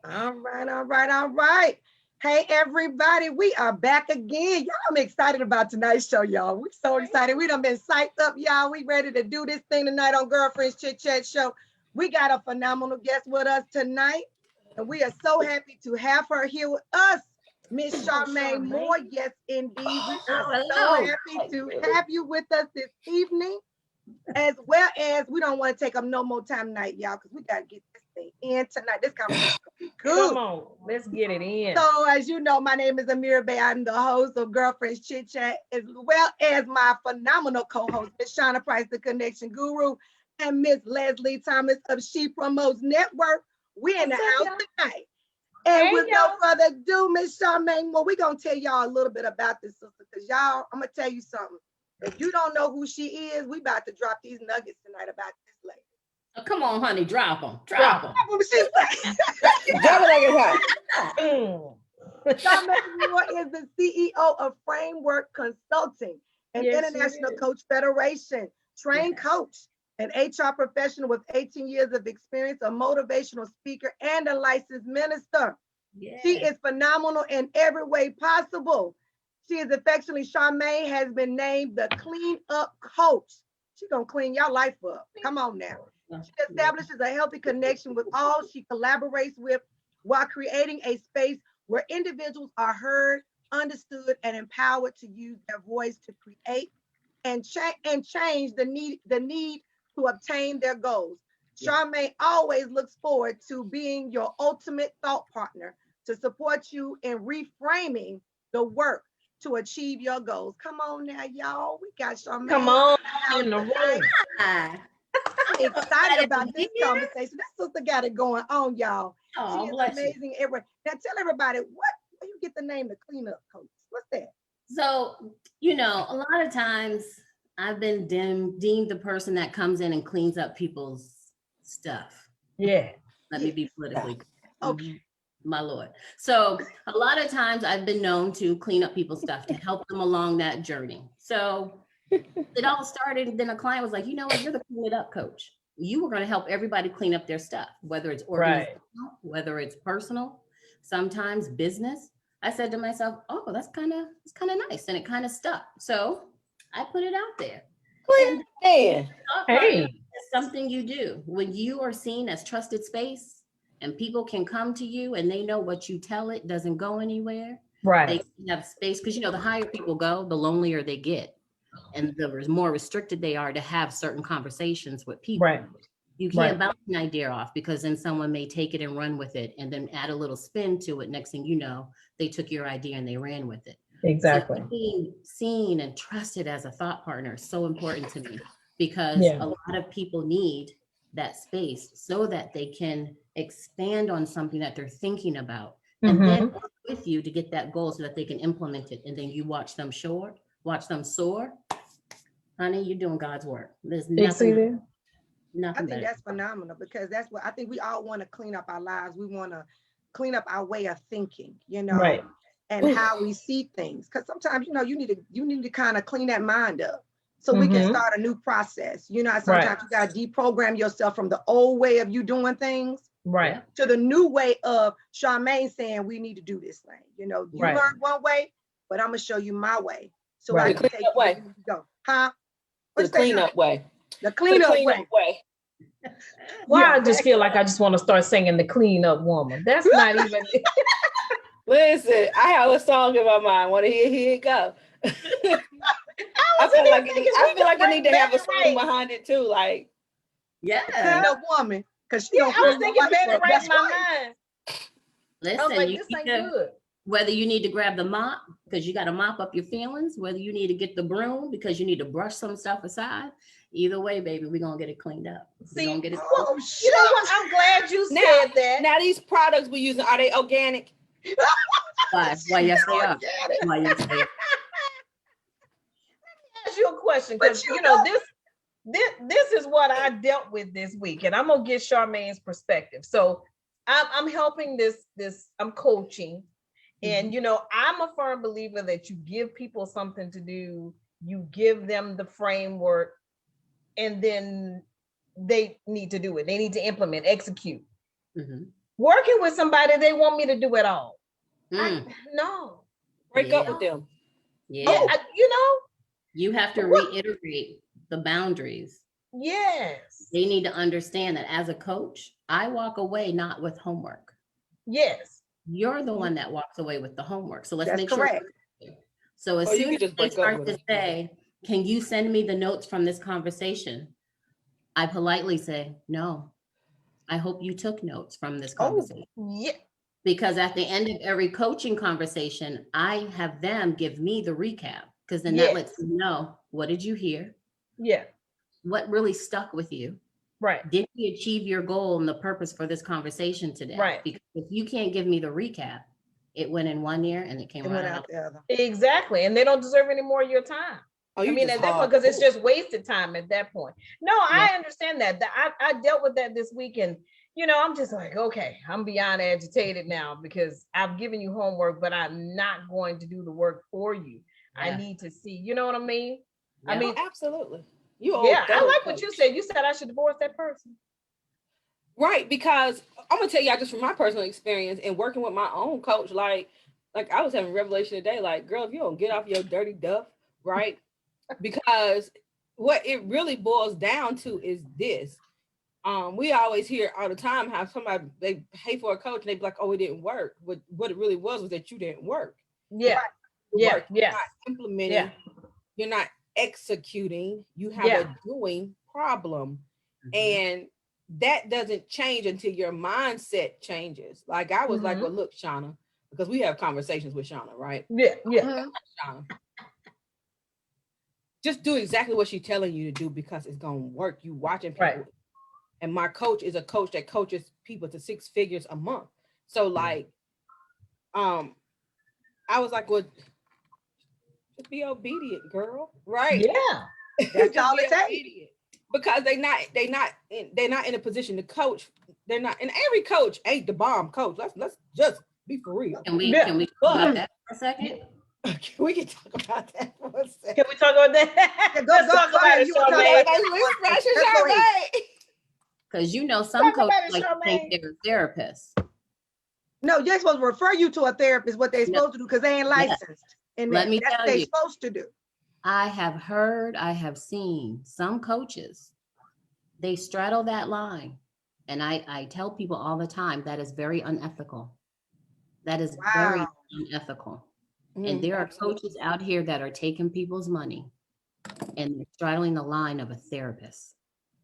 All right, all right, all right. Hey, everybody, we are back again. Y'all, I'm excited about tonight's show, y'all. We're so excited. We done been psyched up, y'all. We ready to do this thing tonight on Girlfriends Chit Chat Show. We got a phenomenal guest with us tonight, and we are so happy to have her here with us, Miss Charmaine Moore. Yes, indeed. We are so happy to have you with us this evening, as well as we don't want to take up no more time tonight, y'all, because we got to get this thing in tonight. This conversation is good. Come on, let's get it in. So, as you know, my name is Amira Bay. I'm the host of Girlfriends Chit Chat, as well as my phenomenal co-host, Miss Shauna Price, the Connection Guru, and Miss Leslie Thomas of She Promotes Network. We in the house tonight. And with no further ado, Miss Charmaine Moore, we're going to tell y'all a little bit about this sister, because y'all, I'm going to tell you something. If you don't know who she is, we about to drop these nuggets tonight about this lady. Oh, come on, honey, drop them. Drop them. Drop it like it's hot. Charmaine Moore is the CEO of Framework Consulting, an international coach federation, trained coach, an HR professional with 18 years of experience, a motivational speaker, and a licensed minister. She is phenomenal in every way possible. She is affectionately, Charmaine has been named the Clean Up Coach. She's going to clean your life up. Come on now. She establishes a healthy connection with all she collaborates with while creating a space where individuals are heard, understood, and empowered to use their voice to create and change the need to obtain their goals. Charmaine always looks forward to being your ultimate thought partner to support you in reframing the work to achieve your goals. Come on now, y'all. We got Charmaine. Come on in the room. I'm excited about this conversation. This sister got it going on, y'all. Oh, she is amazing. Now tell everybody, where you get the name the Cleanup Coach? What's that? So, you know, a lot of times I've been deemed the person that comes in and cleans up people's stuff. Yeah. Let me be politically okay. My Lord. So a lot of times I've been known to clean up people's stuff to help them along that journey. So it all started, then a client was like, you know what, you're the clean it up coach. You were going to help everybody clean up their stuff, whether it's organizational, whether it's personal, sometimes business. I said to myself, oh, it's kind of nice. And it kind of stuck. So I put it out there. Hey. It's something you do when you are seen as trusted space. And people can come to you and they know what you tell it doesn't go anywhere. Right. They have space because, you know, the higher people go, the lonelier they get. And the more restricted they are to have certain conversations with people. Right. You can't bounce an idea off because then someone may take it and run with it and then add a little spin to it. Next thing you know, they took your idea and they ran with it. Exactly. So being seen and trusted as a thought partner is so important to me because a lot of people need that space so that they can expand on something that they're thinking about and then work with you to get that goal so that they can implement it. And then you watch them soar. Honey, you're doing God's work. There's nothing. I think that's phenomenal because that's what I think we all want to clean up our lives. We want to clean up our way of thinking, you know, and how we see things. Because sometimes, you know, you need to kind of clean that mind up. So we can start a new process. You know, sometimes you got to deprogram yourself from the old way of you doing things to the new way of Charmaine saying, we need to do this thing. You know, you learned one way, but I'm going to show you my way. So I can take you where you go. Huh? The cleanup way. The cleanup way. Well, I just feel like I just want to start singing the clean up woman. That's not even. Listen, I have a song in my mind. Want to hear it go? I feel like I need to have a song behind it too. Like, cleanup woman. Because I was thinking better right in my mind. Listen, like, this ain't good. Whether you need to grab the mop because you got to mop up your feelings, whether you need to get the broom because you need to brush some stuff aside, either way, baby, we're going to get it cleaned up. See, we're gonna get it you know what? I'm glad you said that. Now, these products we're using, are they organic? Why, yes, they are. Why, yes, they are. Ask you a question because you know this is what I dealt with this week, and I'm gonna get Charmaine's perspective. So I'm helping this I'm coaching, And, you know, I'm a firm believer that you give people something to do, you give them the framework, and then they need to do it. They need to implement, execute. Mhm. Working with somebody, they want me to do it all. Mm. No. Break up Yeah. with them. Yeah. You know, You have to What? reiterate the boundaries. yes. They need to understand that as a coach, I walk away not with homework. Yes. You're the one that walks away with the homework. So let's That's make correct. sure. we're clear. So as Or you soon could as just they break up start with to them. say, can you send me the notes from this conversation? I politely say, no. I hope you took notes from this Oh, conversation. Yeah. Because at the end of every coaching conversation, I have them give me the recap, because then that Yes. lets you know, what did you hear? Yeah. What really stuck with you? Right. Did you achieve your goal and the purpose for this conversation today? Right. Because if you can't give me the recap, it went in one ear and it came it right went out. out the other. Exactly. And they don't deserve any more of your time. Oh, I you mean, just at that point, because it's hardcore. just wasted time at that point. No, Yeah. I understand that. I dealt with that this week, and you know, I'm just like, okay, I'm beyond agitated now because I've given you homework, but I'm not going to do the work for you. I Yeah. need to see, you know what I mean? I Yeah. mean, Absolutely. You yeah, I old like what you coach. said. You said I should divorce that person. Right, because I'm gonna tell y'all just from my personal experience and working with my own coach, like I was having a revelation today, like, girl, if you don't get off your dirty duff, right? Because what it really boils down to is this. We always hear all the time how somebody they pay for a coach and they be like, oh, it didn't work. But what it really was that you didn't work. Yeah. Right. Yeah. Work. Yeah. You're not implementing, Yeah. you're not executing, you have Yeah. a doing problem. Mhm. And that doesn't change until your mindset changes. Like I was like, Mhm. well, look, Shauna, because we have conversations with Shauna, right? Yeah. Yeah. Mhm. Shauna, just do exactly what she's telling you to do because it's gonna work. You watching people, Right. and my coach is a coach that coaches people to 6 figures a month. So like, I was like, well, just be obedient, girl, right? Yeah. That's Just all be it takes. obedient. Because they're not in a position to coach. They're not, and every coach ain't the bomb coach. Let's just be for real. Can we Yeah. talk But about that for a second? we can talk about that for a second. Can we talk about that? Yeah, Let's talk go about ahead. it, You want to talk Charmaine. about that? Let's Let's go ahead. Because you know some Talk about coaches it, like to think Charmaine. they're therapists. No, you're supposed to refer you to a therapist, what they're No. supposed to do, because they ain't Yeah. licensed. And Let me that's what tell they're you. supposed to do. I have seen some coaches, they straddle that line. And I tell people all the time that is very unethical. That is very Wow. unethical. Mhm, And there are absolutely. coaches out here that are taking people's money and they're straddling the line of a therapist.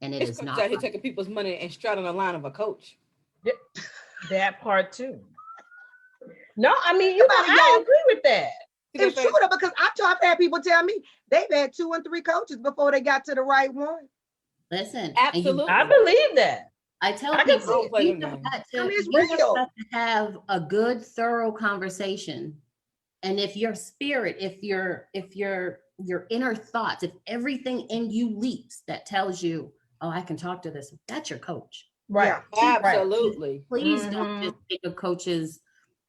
And it It's is coaches not out here right. taking people's money and straddling the line of a coach. That part too. No, I mean, you know, Somebody, I y'all- agree with that. It's true though, because I've had people tell me they've had 2 and 3 coaches before they got to the right one. Listen, Absolutely. I believe that. I tell I can people, see it. you Don't play have them got I to, mean, it's you have real. got to have a good, thorough conversation. And if your spirit, if your inner thoughts, if everything in you leaps that tells you, oh, I can talk to this, that's your coach. Right. Absolutely. Please don't Mhm. just take a coach's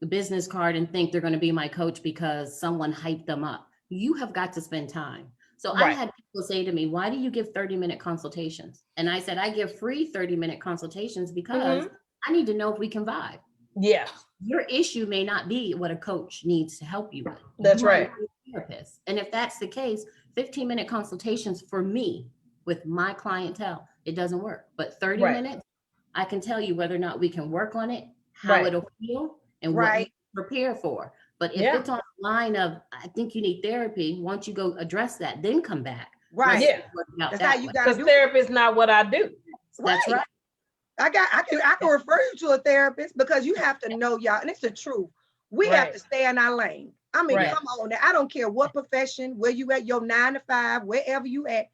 business card and think they're going to be my coach because someone hyped them up. You have got to spend time. So I Right. had people say to me, why do you give 30-minute consultations? And I said, I give free 30-minute consultations because I need to know if we can vibe. Yeah. Your issue may not be what a coach needs to help you with. That's You might right. need a therapist. And if that's the case, 15-minute consultations for me with my clientele, it doesn't work. But 30 Right. minutes, I can tell you whether or not we can work on it, how Right. it'll feel, and what you Right. prepare for. But if Yeah. it's on the line of, I think you need therapy, once you go address that, then come back. Right. Yeah. That's how you got Because to do it. therapy is not what I do. That's right. I can refer you to a therapist because you have to know, y'all, and it's the truth. We have Right. to stay in our lane. I mean, Right. come on now. I don't care what profession, where you at, your 9 to 5, wherever you at,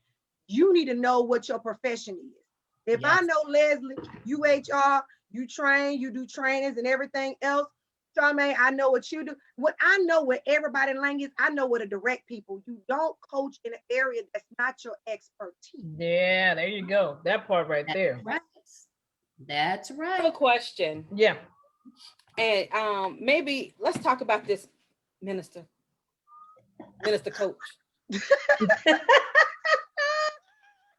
you need to know what your profession is. If I Yes. know Leslie, you HR, you train, you do trainings and everything else. Charmaine, I know what you do. What I know what everybody in lane is, I know what to direct people. You don't coach in an area that's not your expertise. Yeah, there you go. That part right there. Right. That's I have a right. question. Yeah. And maybe let's talk about this minister coach.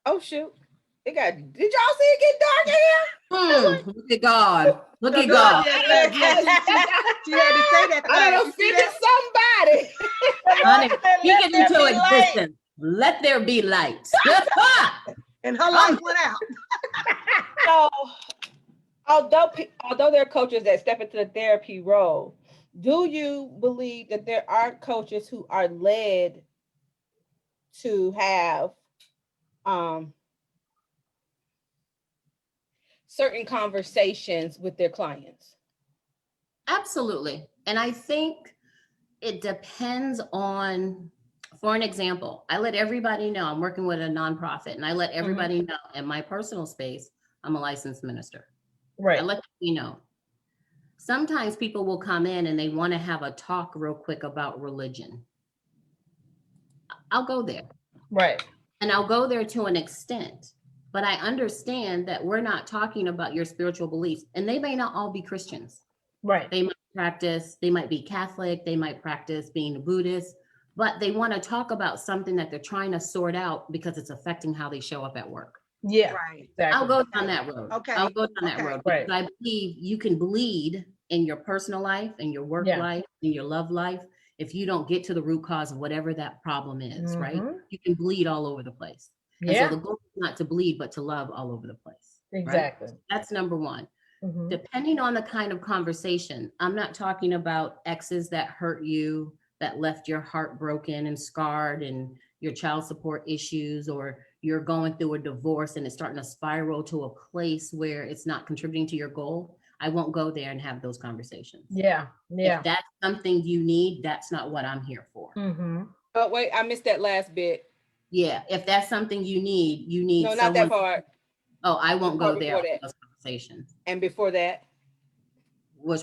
Oh shoot. Did y'all see it get dark in here? Look at God. Look No, at no, God. yeah, she had to say that. I thing. done You see offended that? somebody. Honey, Let speak it there into be light. existence. Let there be light. And her light went out. So although there are coaches that step into the therapy role, do you believe that there are coaches who are led to have certain conversations with their clients? Absolutely. And I think it depends on, for an example, I let everybody know I'm working with a nonprofit, and I let everybody know in my personal space, I'm a licensed minister. I Right. let you know. Sometimes people will come in and they want to have a talk real quick about religion. I'll go there. Right. And I'll go there to an extent, but I understand that we're not talking about your spiritual beliefs, and they may not all be Christians. Right. They might be Catholic, they might practice being a Buddhist, but they want to talk about something that they're trying to sort out because it's affecting how they show up at work. Yeah. Right. Exactly. I'll go down that road. Okay. I'll go down that Okay. road Right. because I believe you can bleed in your personal life, in your work Yeah. life, in your love life, if you don't get to the root cause of whatever that problem is, right? Mhm. You can bleed all over the place. And Yeah. so the goal is not to bleed, but to love all over the place. Right? Exactly. That's number one. Mhm. Depending on the kind of conversation, I'm not talking about exes that hurt you, that left your heart broken and scarred, and your child support issues, or you're going through a divorce and it's starting to spiral to a place where it's not contributing to your goal. I won't go there and have those conversations. Yeah. Yeah. If that's something you need, that's not what I'm here for. Mm-hmm. Oh wait, I missed that last bit. Yeah, if that's something you need No, not someone. that part. Oh, I won't go Before there. that. Those conversations. And before that. Which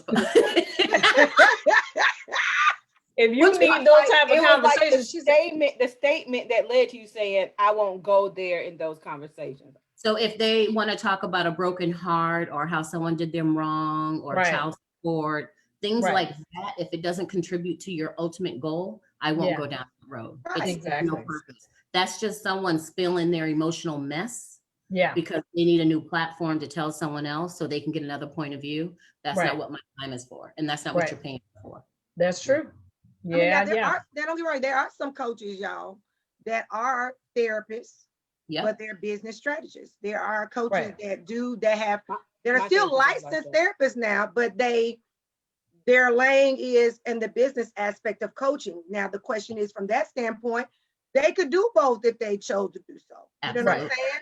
If you Which need was those like- type of it was like conversations, the statement that led to you saying, I won't go there in those conversations. So if they want to talk about a broken heart or how someone did them wrong or Right. child support, things Right. like that, if it doesn't contribute to your ultimate goal, I won't Yeah. go down the road. Right. It's Exactly. no purpose. That's just someone spilling their emotional mess Yeah. because they need a new platform to tell someone else so they can get another point of view. That's Right. not what my time is for. And that's not Right. what you're paying for. That's true. I mean, now, Yeah. there Yeah. are, don't get me wrong, there are some coaches, y'all, that are therapists, Yeah. but they're business strategists. There are coaches Right. that are My still therapist is like licensed that. therapists now, but their lane is in the business aspect of coaching. Now, the question is, from that standpoint, they could do both if they chose to do so. You know what I'm Absolutely. saying?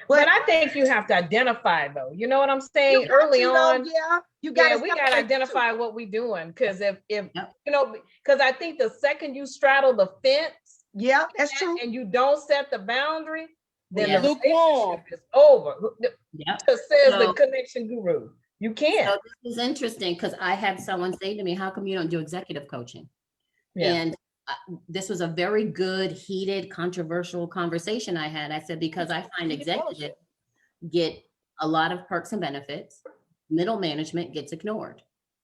But I think you have to identify though. You know what I'm You saying? got Early to, though, on, yeah, you yeah, got we got to identify what we doing. Because if Yep. you know, because I think the second you straddle the fence Yeah, that's true. and you don't set the boundary, then Yeah. the Lukewarm. relationship is over. Yeah. Says the So- connection guru. You can't. So this is interesting because I had someone say to me, how come you don't do executive coaching? Yeah. And this was a very good, heated, controversial conversation I had. I said, because I find executives get a lot of perks and benefits. Middle management gets ignored.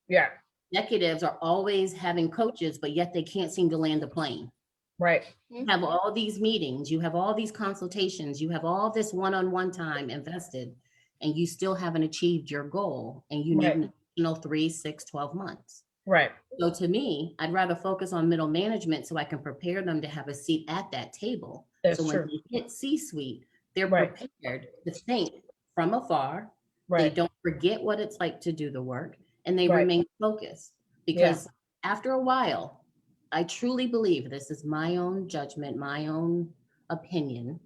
Yeah. Executives are always having coaches, but yet they can't seem to land the plane. Right. You have all these meetings, you have all these consultations, you have all this one-on-one time invested, and you still haven't achieved your goal, and you need Right. an additional 3, 6, 12 months. Right. So to me, I'd rather focus on middle management so I can prepare them to have a seat at that table. That's So when true. they hit C-suite, they're Right. prepared to think from afar. They Right. don't forget what it's like to do the work, and they Right. remain focused. Because after a while, I truly believe, this is my own judgment, my own opinion,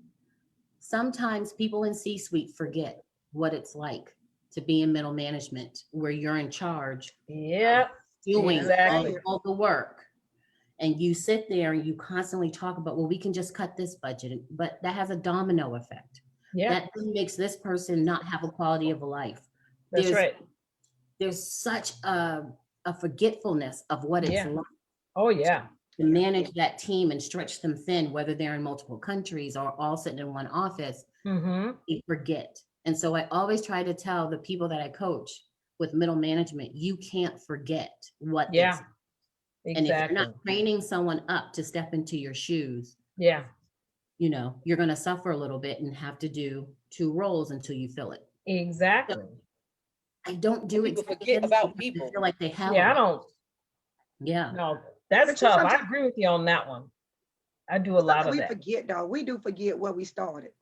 sometimes people in C-suite forget what it's like to be in middle management, where you're in charge Yeah. doing Exactly. all the work. And you sit there and you constantly talk about, well, we can just cut this budget, but that has a domino effect. Yeah. That then makes this person not have a quality of a life. That's there's- right. There's such a forgetfulness of what it's Yeah. like Oh yeah. to manage that team and stretch them thin, whether they're in multiple countries or all sitting in one office. Mm-hmm. They forget. And so I always try to tell the people that I coach, with middle management, you can't forget what they Yeah, said. And if you're exactly. not training someone up to step into your shoes, Yeah, you're going to suffer a little bit and have to do 2 roles until you fill it. exactly. I don't do People forget executives about because I people. feel like they have. Yeah, I them. don't, Yeah. no, that's But you tough. I sometimes- agree with you on that one. I do a lot of We that. forget though. We do forget where we started.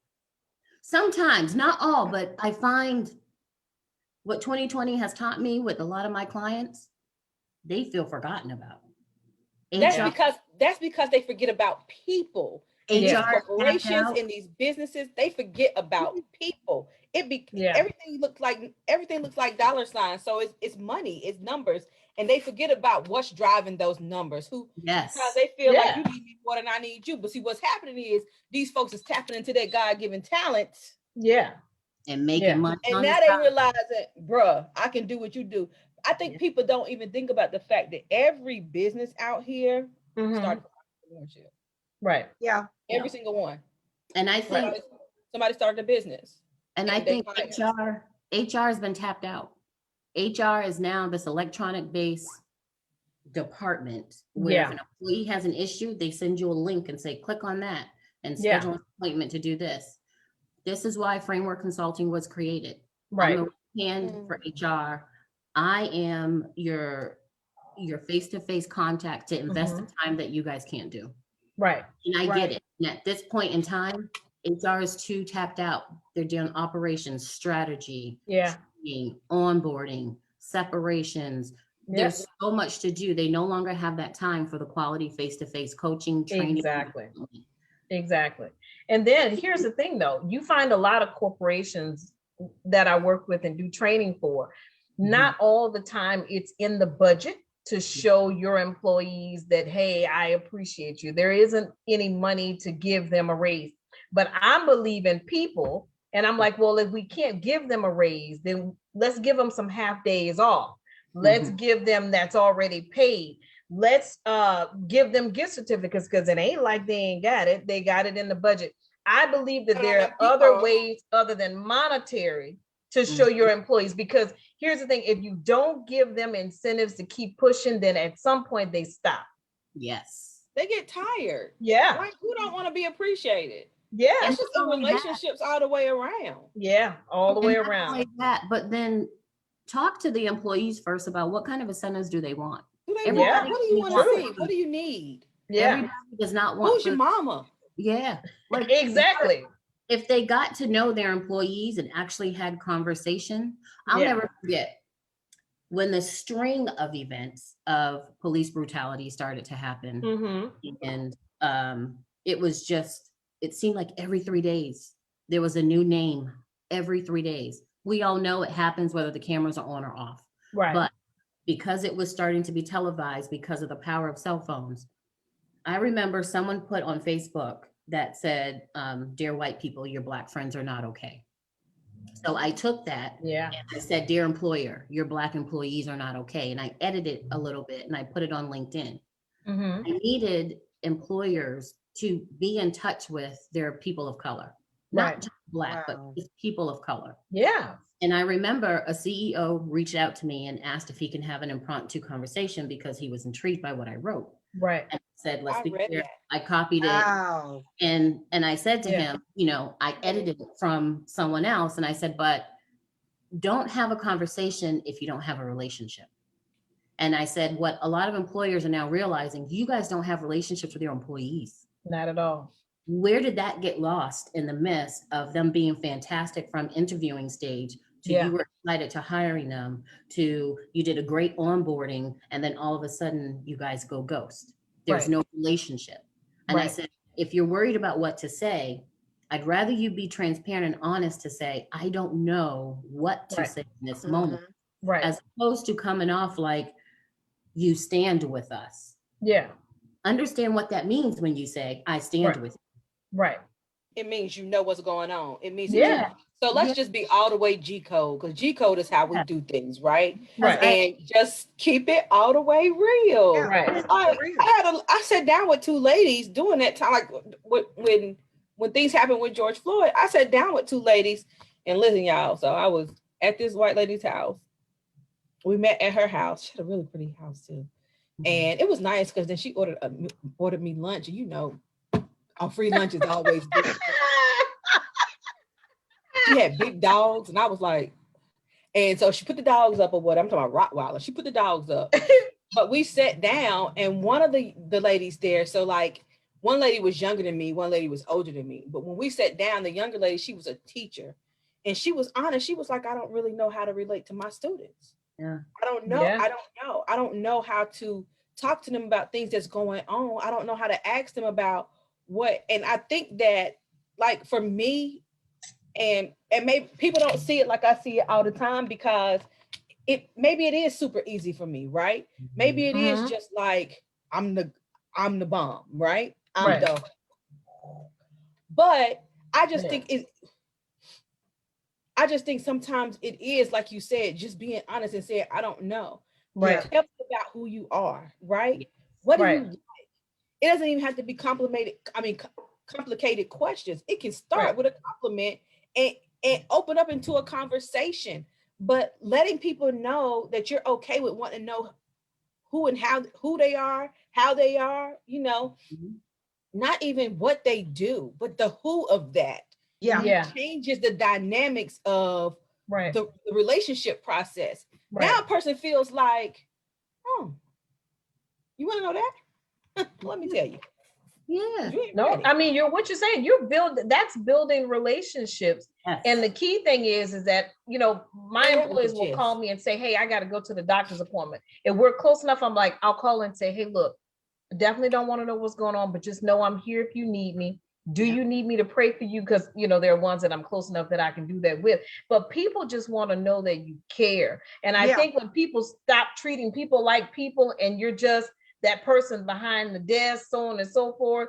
Sometimes, not all, but I find what 2020 has taught me with a lot of my clients, they feel forgotten about. That's HR, because they forget about people. HR These Yeah. tapped corporations out. and these businesses, they forget about people. Yeah. Everything looks like dollar signs. So it's money, it's numbers, and they forget about what's driving those numbers. Because Yes. they feel like Yeah. you need me more than I need you. But see, what's happening is these folks is tapping into their God-given talents, Yeah, And making Yeah. money and on now the they side. realize that, bruh, I can do what you do. I think Yeah. people don't even think about the fact that every business out here mhm, started with entrepreneurship. right. Yeah. Every single one. And I think, Somebody started a business. and I and they think hired. HR has been tapped out. HR is now this electronic based department where Yeah. if an employee has an issue, they send you a link and say, click on that and Yeah. schedule an appointment to do this. This is why Framework Consulting was created. Right. I'm a hand for HR. I am your face-to-face contact to invest the time that you guys can't do. Right. And I Right. get it. And at this point in time, HR is too tapped out. They're doing operations, strategy, Yeah. training, onboarding, separations. Yep. There's so much to do. They no longer have that time for the quality face-to-face coaching, training. Exactly. Exactly. And then here's the thing though, you find a lot of corporations that I work with and do training for, not all the time it's in the budget to show your employees that, hey, I appreciate you. There isn't any money to give them a raise. But I'm believing people, and I'm like, well, if we can't give them a raise, then let's give them some half days off. Let's give them that's already paid. Let's give them gift certificates because it ain't like they ain't got it. They got it in the budget. I believe that there are other ways other than monetary to show your employees, because here's the thing, if you don't give them incentives to keep pushing, then at some point they stop. Yes. They get tired. Yeah. Like, who don't want to be appreciated? Yeah. That's just the relationships all the way around. Yeah. All the And way not around. only that, but then talk to the employees first about what kind of incentives do they want. Do they Yeah. want? What do you want True. to see? What do you need? Yeah. Everybody does not want. Who's your mama? Yeah. Like Exactly. if they got to know their employees and actually had conversation, I'll Yeah. never forget when the string of events of police brutality started to happen. Mm-hmm. And it seemed like every 3 days there was a new name. Every 3 days. We all know it happens whether the cameras are on or off. Right. But because it was starting to be televised because of the power of cell phones, I remember someone put on Facebook that said, dear white people, your black friends are not okay. So I took that Yeah. and I said, dear employer, your black employees are not okay. And I edited a little bit and I put it on LinkedIn. Mm-hmm. I needed employers to be in touch with their people of color, not Right. just black, Wow. but just people of color. Yeah. And I remember a CEO reached out to me and asked if he can have an impromptu conversation because he was intrigued by what I wrote. Right. And I said, let's I be read clear. that. I copied it. Wow. And I said to Yeah. him, I edited it from someone else. And I said, but don't have a conversation if you don't have a relationship. And I said, what a lot of employers are now realizing, you guys don't have relationships with your employees. Not at all. Where did that get lost in the midst of them being fantastic from interviewing stage to Yeah. you were excited to hiring them to you did a great onboarding and then all of a sudden you guys go ghost. There's Right. no relationship. And I Right. said, if you're worried about what to say, I'd rather you be transparent and honest to say, I don't know what to Right. say in this Mhm. moment, Right. as opposed to coming off like you stand with us. Yeah. Understand what that means when you say, I stand Right. with you. Right. It means you know what's going on. It means Yeah. So let's Yeah. just be all the way G code, because G code is how we Yeah. do things, right? Right. And just keep it all the way real. Yeah. Right. I sat down with two ladies doing that time, like when things happened with George Floyd. I sat down with two ladies and listen, y'all. So I was at this white lady's house, we met at her house. She had a really pretty house too. And it was nice because then she ordered me lunch. And you know, our free lunch is always good. She had big dogs, and I was like, and so she put the dogs up or what? I'm talking about Rottweiler. She put the dogs up. But we sat down, and one of the ladies there, so like one lady was younger than me, one lady was older than me. But when we sat down, the younger lady, she was a teacher, and she was honest. She was like, I don't really know how to relate to my students. Yeah. I don't know. Yeah. I don't know how to talk to them about things that's going on. I don't know how to ask them about what. And I think that, like, for me, and maybe people don't see it like I see it all the time, because maybe it is super easy for me, right? Maybe it is just like I'm the bomb, right? I'm the. But I just think sometimes it is like you said, just being honest and saying, I don't know. Right. Tell me about who you are, right? What do you like? It doesn't even have to be complicated questions. It can start with a compliment and open up into a conversation. But letting people know that you're okay with wanting to know who they are, how they are, you know, not even what they do, but the who of that. Changes the dynamics of the relationship process. Now a person feels like, oh, you want to know that? Let me tell you. Yeah. No, I mean, what you're saying, that's building relationships. Yes. And the key thing is that, you know, my employees will call me and say, hey, I got to go to the doctor's appointment. If we're close enough, I'm like, I'll call and say, hey, look, I definitely don't want to know what's going on, but just know I'm here if you need me. Do you need me to pray for you? Because, you know, there are ones that I'm close enough that I can do that with. But people just want to know that you care. And I think when people stop treating people like people, and you're just that person behind the desk, so on and so forth,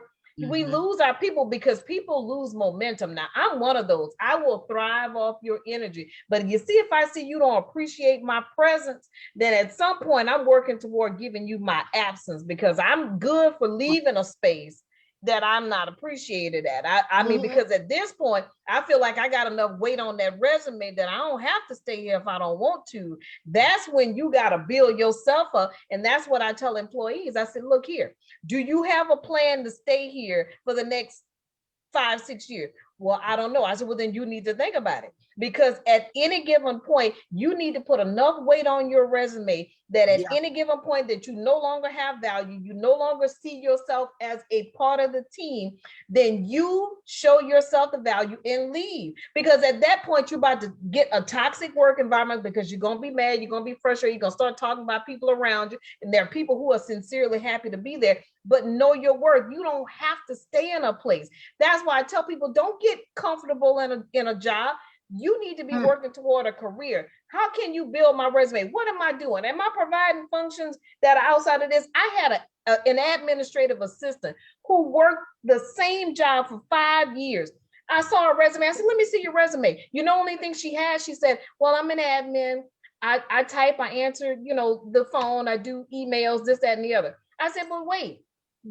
we lose our people, because people lose momentum. Now, I'm one of those. I will thrive off your energy. But you see, if I see you don't appreciate my presence, then at some point I'm working toward giving you my absence, because I'm good for leaving a space that I'm not appreciated at. I mean, because at this point, I feel like I got enough weight on that resume that I don't have to stay here if I don't want to. That's when you got to build yourself up. And that's what I tell employees. I said, look here, do you have a plan to stay here for the next 5-6 years? Well, I don't know. I said, well, then you need to think about it, because at any given point, you need to put enough weight on your resume that at any given point that you no longer have value, you no longer see yourself as a part of the team, then you show yourself the value and leave. Because at that point, you're about to get a toxic work environment, because you're going to be mad, you're going to be frustrated, you're going to start talking about people around you, and there are people who are sincerely happy to be there, but know your worth. You don't have to stay in a place. That's why I tell people, don't get comfortable in a job. You need to be working toward a career. How can you build my resume? What am I doing? Am I providing functions that are outside of this? I had an administrative assistant who worked the same job for 5 years. I saw her resume. I said, let me see your resume. You know, only thing she had, she said, well, I'm an admin. I type, I answer, you know, the phone, I do emails, this, that, and the other. I said, well, wait,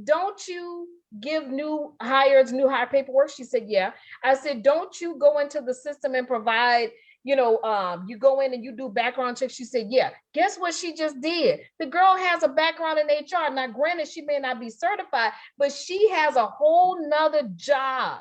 don't you give new hire paperwork? She said, yeah. I said, don't you go into the system and provide, you know, you go in and you do background checks? She said, yeah. Guess what she just did? The girl has a background in HR. Now, granted, she may not be certified, but she has a whole nother job.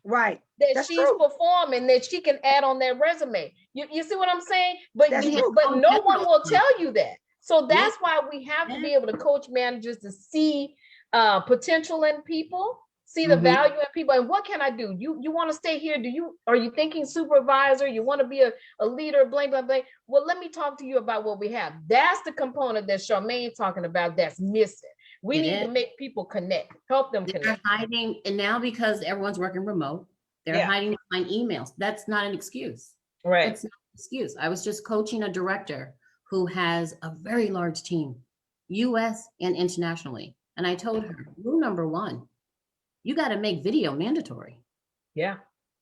Right. That she's performing, that she can add on that resume. You see what I'm saying? But no one will tell you that. So that's why we have to be able to coach managers to see potential in people, see the value in people. And what can I do? You want to stay here? Are you thinking supervisor? You want to be a leader, blank, blank, blank. Well, let me talk to you about what we have. That's the component that Charmaine talking about that's missing. We need to make people connect, help them connect. They're hiding, and now because everyone's working remote, they're hiding behind emails. That's not an excuse. Right. That's not an excuse. I was just coaching a director who has a very large team, US and internationally. And I told her, rule number 1, you got to make video mandatory. Yeah.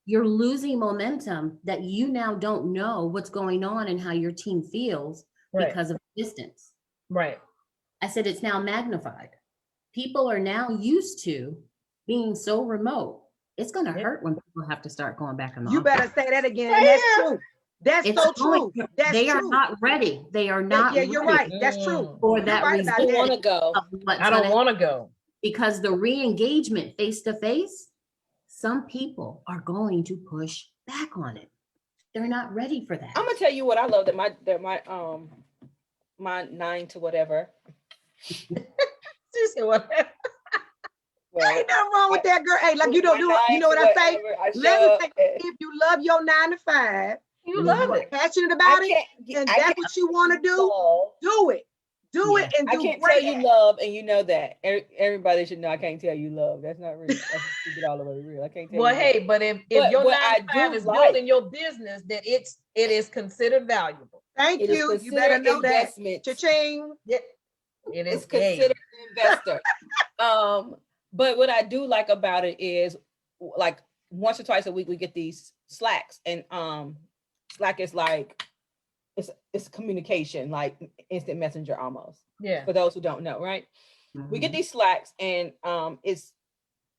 You're losing momentum that you now don't know what's going on and how your team feels because of distance. Right. I said, it's now magnified. People are now used to being so remote. It's going to hurt when people have to start going back in the office. You better say that again. And that's true. That's It's so going- true. That's They are true. not ready. They are not Yeah, you're ready right. That's true. for You're that right reason. about I that. want to go. Of what's I don't gonna- want to go. because the re-engagement face to face, some people are going to push back on it. They're not ready for that. I'm gonna tell you what I love that my 9 to whatever. She said, "What?" Well, Ain't nothing wrong with that, girl. Hey, like you don't do it. You know what I say? Let me say, if you love your 9 to 5, You Mhm. love you're it. passionate about it, and I that's what you want to do, love. do it. Do it and I do can't great. tell you love, and you know that. Everybody should know I can't tell you love. That's not real. That's keep it all the way real. I can't tell Well, you. hey, but if But your what 9 I to 5 do is like- building your business, then it is considered valuable. Thank It is you. You better considered know that. investment. Cha-ching. It is It's considered an investor. But what I do like about it is, like, once or twice a week we get these Slacks, and Slack is like it's communication, like instant messenger almost. Yeah. For those who don't know, right? We get these Slacks, and it's,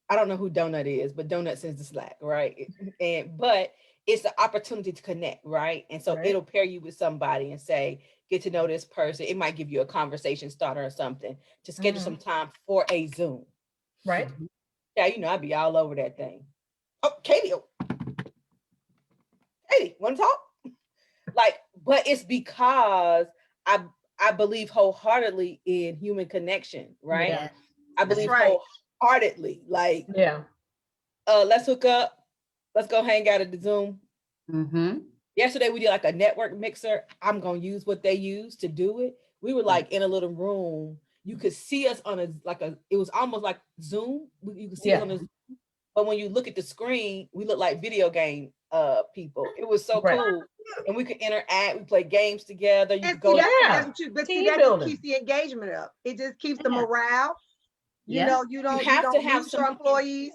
I don't know who Donut is, but Donut sends the Slack, right? But it's the opportunity to connect, right? And so Right. it'll pair you with somebody and say, get to know this person. It might give you a conversation starter or something to schedule some time for a Zoom. Right. Yeah, you know, I'd be all over that thing. Oh, Katie, want to talk? Like, but it's because I believe wholeheartedly in human connection, right? Yeah. I That's believe right. wholeheartedly, like, Yeah. let's hook up, let's go hang out at the Zoom. Mm-hmm. Yesterday we did like a network mixer. I'm gonna use what they use to do it. We were like in a little room. You could see us on it was almost like Zoom. You could see us on a Zoom. But when you look at the screen, we look like video game people. It was so Right. cool. And we could interact, we play games together. You And could see, go that's what you, but see, Team that building. just keeps the engagement up. It just keeps the Yeah. morale. You Yeah. know, you don't have to have lose your some employees.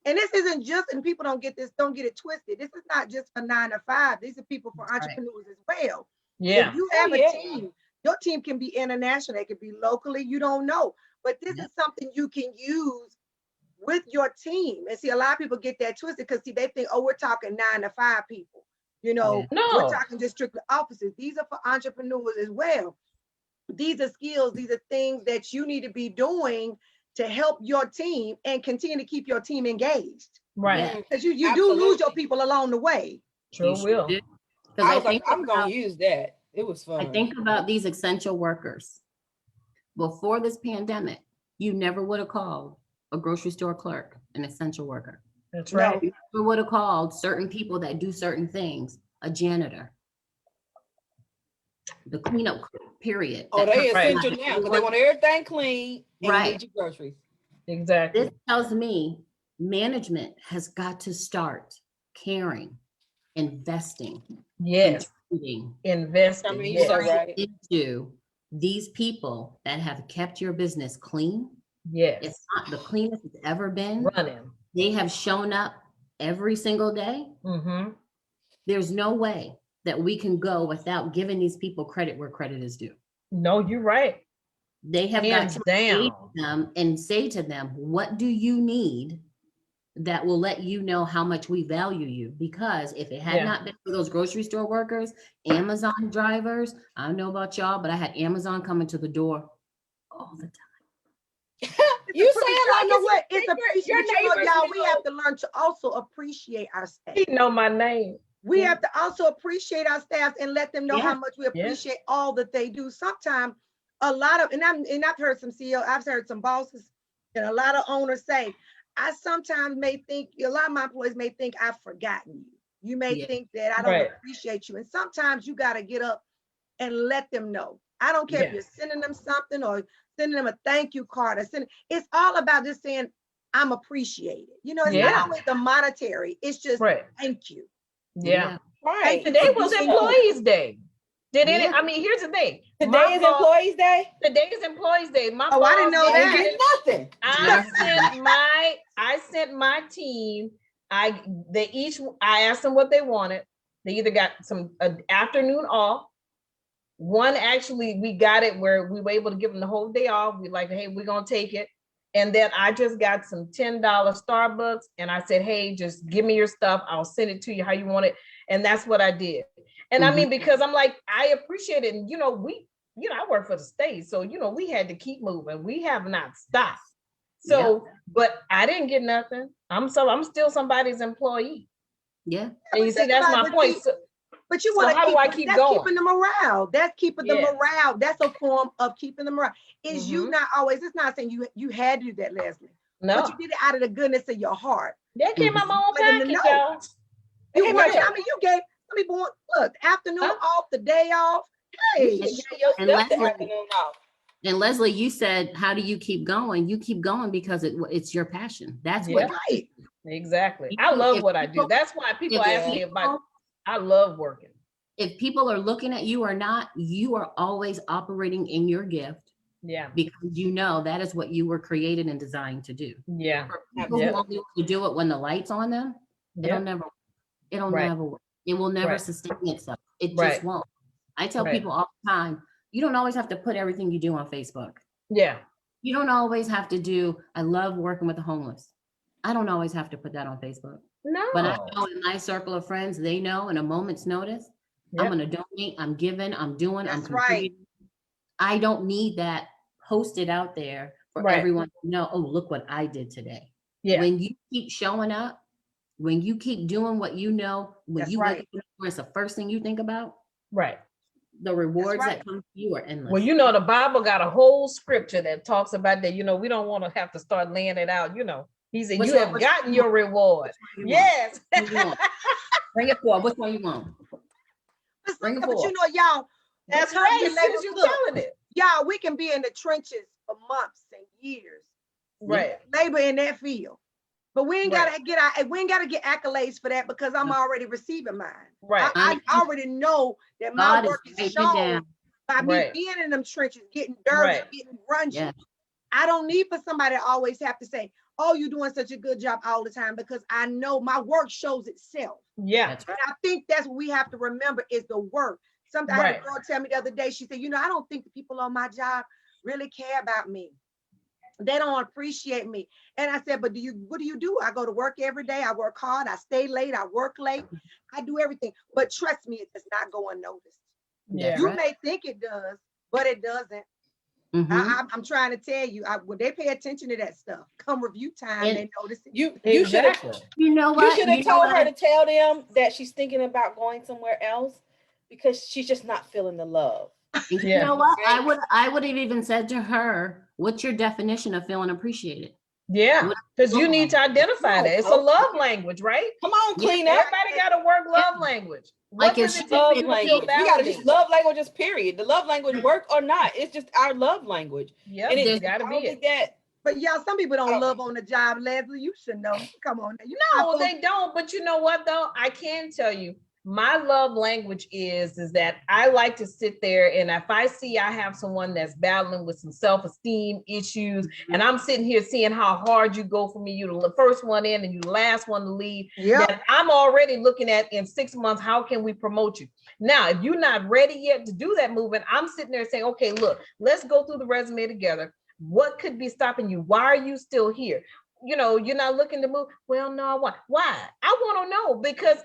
And this isn't just, and people don't get it twisted. This is not just for 9 to 5. These are people for That's right. entrepreneurs as well. Yeah. If you Oh, have yeah. a team, your team can be international, it can be locally, you don't know. But this Yeah. is something you can use with your team. And see, a lot of people get that twisted because see, they think, oh, we're talking 9 to 5 people. You know, Yeah. No. we're talking just strictly offices. These are for entrepreneurs as well. These are skills, these are things that you need to be doing to help your team and continue to keep your team engaged. Right. Yeah. Because you do lose your Absolutely. people along the way. Sure You should will. do. 'Cause I was like, think I'm gonna about- use that. It was fun. I think about these essential workers. Before this pandemic, you never would have called a grocery store clerk an essential worker. That's No. right. You never would have called certain people that do certain things a janitor. The cleanup crew, period. Oh, that they comes Right. essential behind now because they everyone. want everything clean and Right. you need your groceries. Exactly. This tells me management has got to start caring, investing, Yes. contributing Investing. I mean, you're so Yes. right. into these people that have kept your business clean. Yes. It's not the cleanest it's ever been. Running. They have shown up every single day. Mm-hmm. There's no way that we can go without giving these people credit where credit is due. No, you're right. They have Hands got to engage down. them and say to them, what do you need that will let you know how much we value you? Because if it had Yeah. not been for those grocery store workers, Amazon drivers, I don't know about y'all, but I had Amazon coming to the door all the time. You say it like You know it's what? a It's secret. appreciate. Your You know, neighbors y'all, we know. have to learn to also appreciate our staff. He know my name. We Yeah. have to also appreciate our staff and let them know Yeah. how much we appreciate all that they do. Sometimes a lot of, and I've heard some CEOs, I've heard some bosses and a lot of owners say, I sometimes may think, a lot of my employees may think I've forgotten you. You may Yeah. think that I don't Right. appreciate you. And sometimes you got to get up and let them know. I don't care if Yeah. you're sending them something or sending them a thank you card or sending, it's all about just saying, I'm appreciated. You know, it's Yeah. not always the monetary, it's just Right. thank you. Yeah. Right. Today was Employees Day. Did any? Yeah. I mean, here's the thing. Today My is boss- Employees Day. Today is Employees Day. My Oh, I didn't boss know gave Ain't that. me- getting nothing. I sent my team. I asked them what they wanted. They either got some afternoon off. One actually, we got it where we were able to give them the whole day off. We like, hey, we're gonna take it. And then I just got some $10 Starbucks, and I said, hey, just give me your stuff. I'll send it to you how you want it. And that's what I did. And I Mhm. mean, because I'm like, I appreciate it. And, I work for the state. So, we had to keep moving. We have not stopped. So, but I didn't get nothing. I'm still somebody's employee. Yeah. And you see, that's my point. But you So want to how do keep, I keep that's going? keeping the morale. That's keeping the Yes. morale. That's a form of keeping the morale. Is you Mhm. not always, it's not saying you had to do that, Leslie. No, But you did it out of the goodness of your heart. that came out my own Let them pocket, know. y'all. You Hey, worked, man. I mean, you gave some people, look, afternoon Huh? off, the day off. You Hey, should get your And stuff the Leslie- afternoon off. And Leslie, you said, how do you keep going? You keep going because it's your passion. That's what. right. Exactly. You- I love if what I do. people- That's why people if ask me people- about, I love working. If people are looking at you or not, you are always operating in your gift Yeah. because you know that is what you were created and designed to do. Yeah. For people Yeah. who only want to do it when the light's on them, it'll Yeah. never Right. work. It will never Right. sustain itself. It Right. just won't. I tell Right. people all the time, you don't always have to put everything you do on Facebook. Yeah. You don't always have to do, I love working with the homeless. I don't always have to put that on Facebook. No. But I know in my circle of friends, they know in a moment's notice, I'm Yep. going to donate, I'm giving, I'm doing, I'm That's right. contributing. I don't need that posted out there for Right. everyone to know, oh, look what I did today. Yeah. When you keep showing up, when you keep doing what you know, when That's you right. wake up, it's the first thing you think about, Right. the rewards right. that come to you are endless. Well, the Bible got a whole scripture that talks about that. We don't want to have to start laying it out. He said, Which you one- have which gotten one you your reward. you want? Yes. Which one you want? Bring it forward. Which one you want? Bring it But forward. y'all, That's sometimes right. the labor- Sis, you look, telling it. y'all, we can be in the trenches for months and years, Right. labor in that field. But we ain't Right. gotta get accolades for that because I'm already receiving mine. Right. I already know that my God is work is writing it shown down. by me Right. being in them trenches, getting dirty, Right. getting grungy. Yeah. I don't need for somebody to always have to say, oh, you're doing such a good job all the time, because I know my work shows itself. Yeah. That's And I think that's what we have to remember is the work. Something I had a Right. girl tell me the other day, she said, I don't think the people on my job really care about me. They don't appreciate me. And I said, but what do you do? I go to work every day. I work hard. I stay late. I work late. I do everything. But trust me, it does not go unnoticed. Yeah. You right. may think it does, but it doesn't. Mhm. I'm trying to tell you, when they pay attention to that stuff, come review time, And they notice it. You should have Exactly. You know you what? should You have know told her what? to tell them that she's thinking about going somewhere else because she's just not feeling the love. You Yeah. know what? Right. I would have even said to her, "What's your definition of feeling appreciated?" Yeah. Because you need to identify that. It's a No. love language, right? Come on, clean up. Everybody got to work love language. What Like if does it she- take for Love you to feel language. We gotta validated? just love languages, period. The love language work or not. It's just our love language. Yep. And It's it's got to I be don't it. think that But y'all, some people I don't don't love think- on the job, Leslie. You should know. Come on. No, they don't. But you know what, though? I can tell you, my love language is that I like to sit there, and if I see I have someone that's battling with some self-esteem issues, and I'm sitting here seeing how hard you go for me, you're the first one in and you the last one to leave, Yeah. that I'm already looking at in 6 months, how can we promote you? Now, if you're not ready yet to do that movement, I'm sitting there saying, okay, look, let's go through the resume together. What could be stopping you? Why are you still here? You're not looking to move. Well, no, why? I want to know, because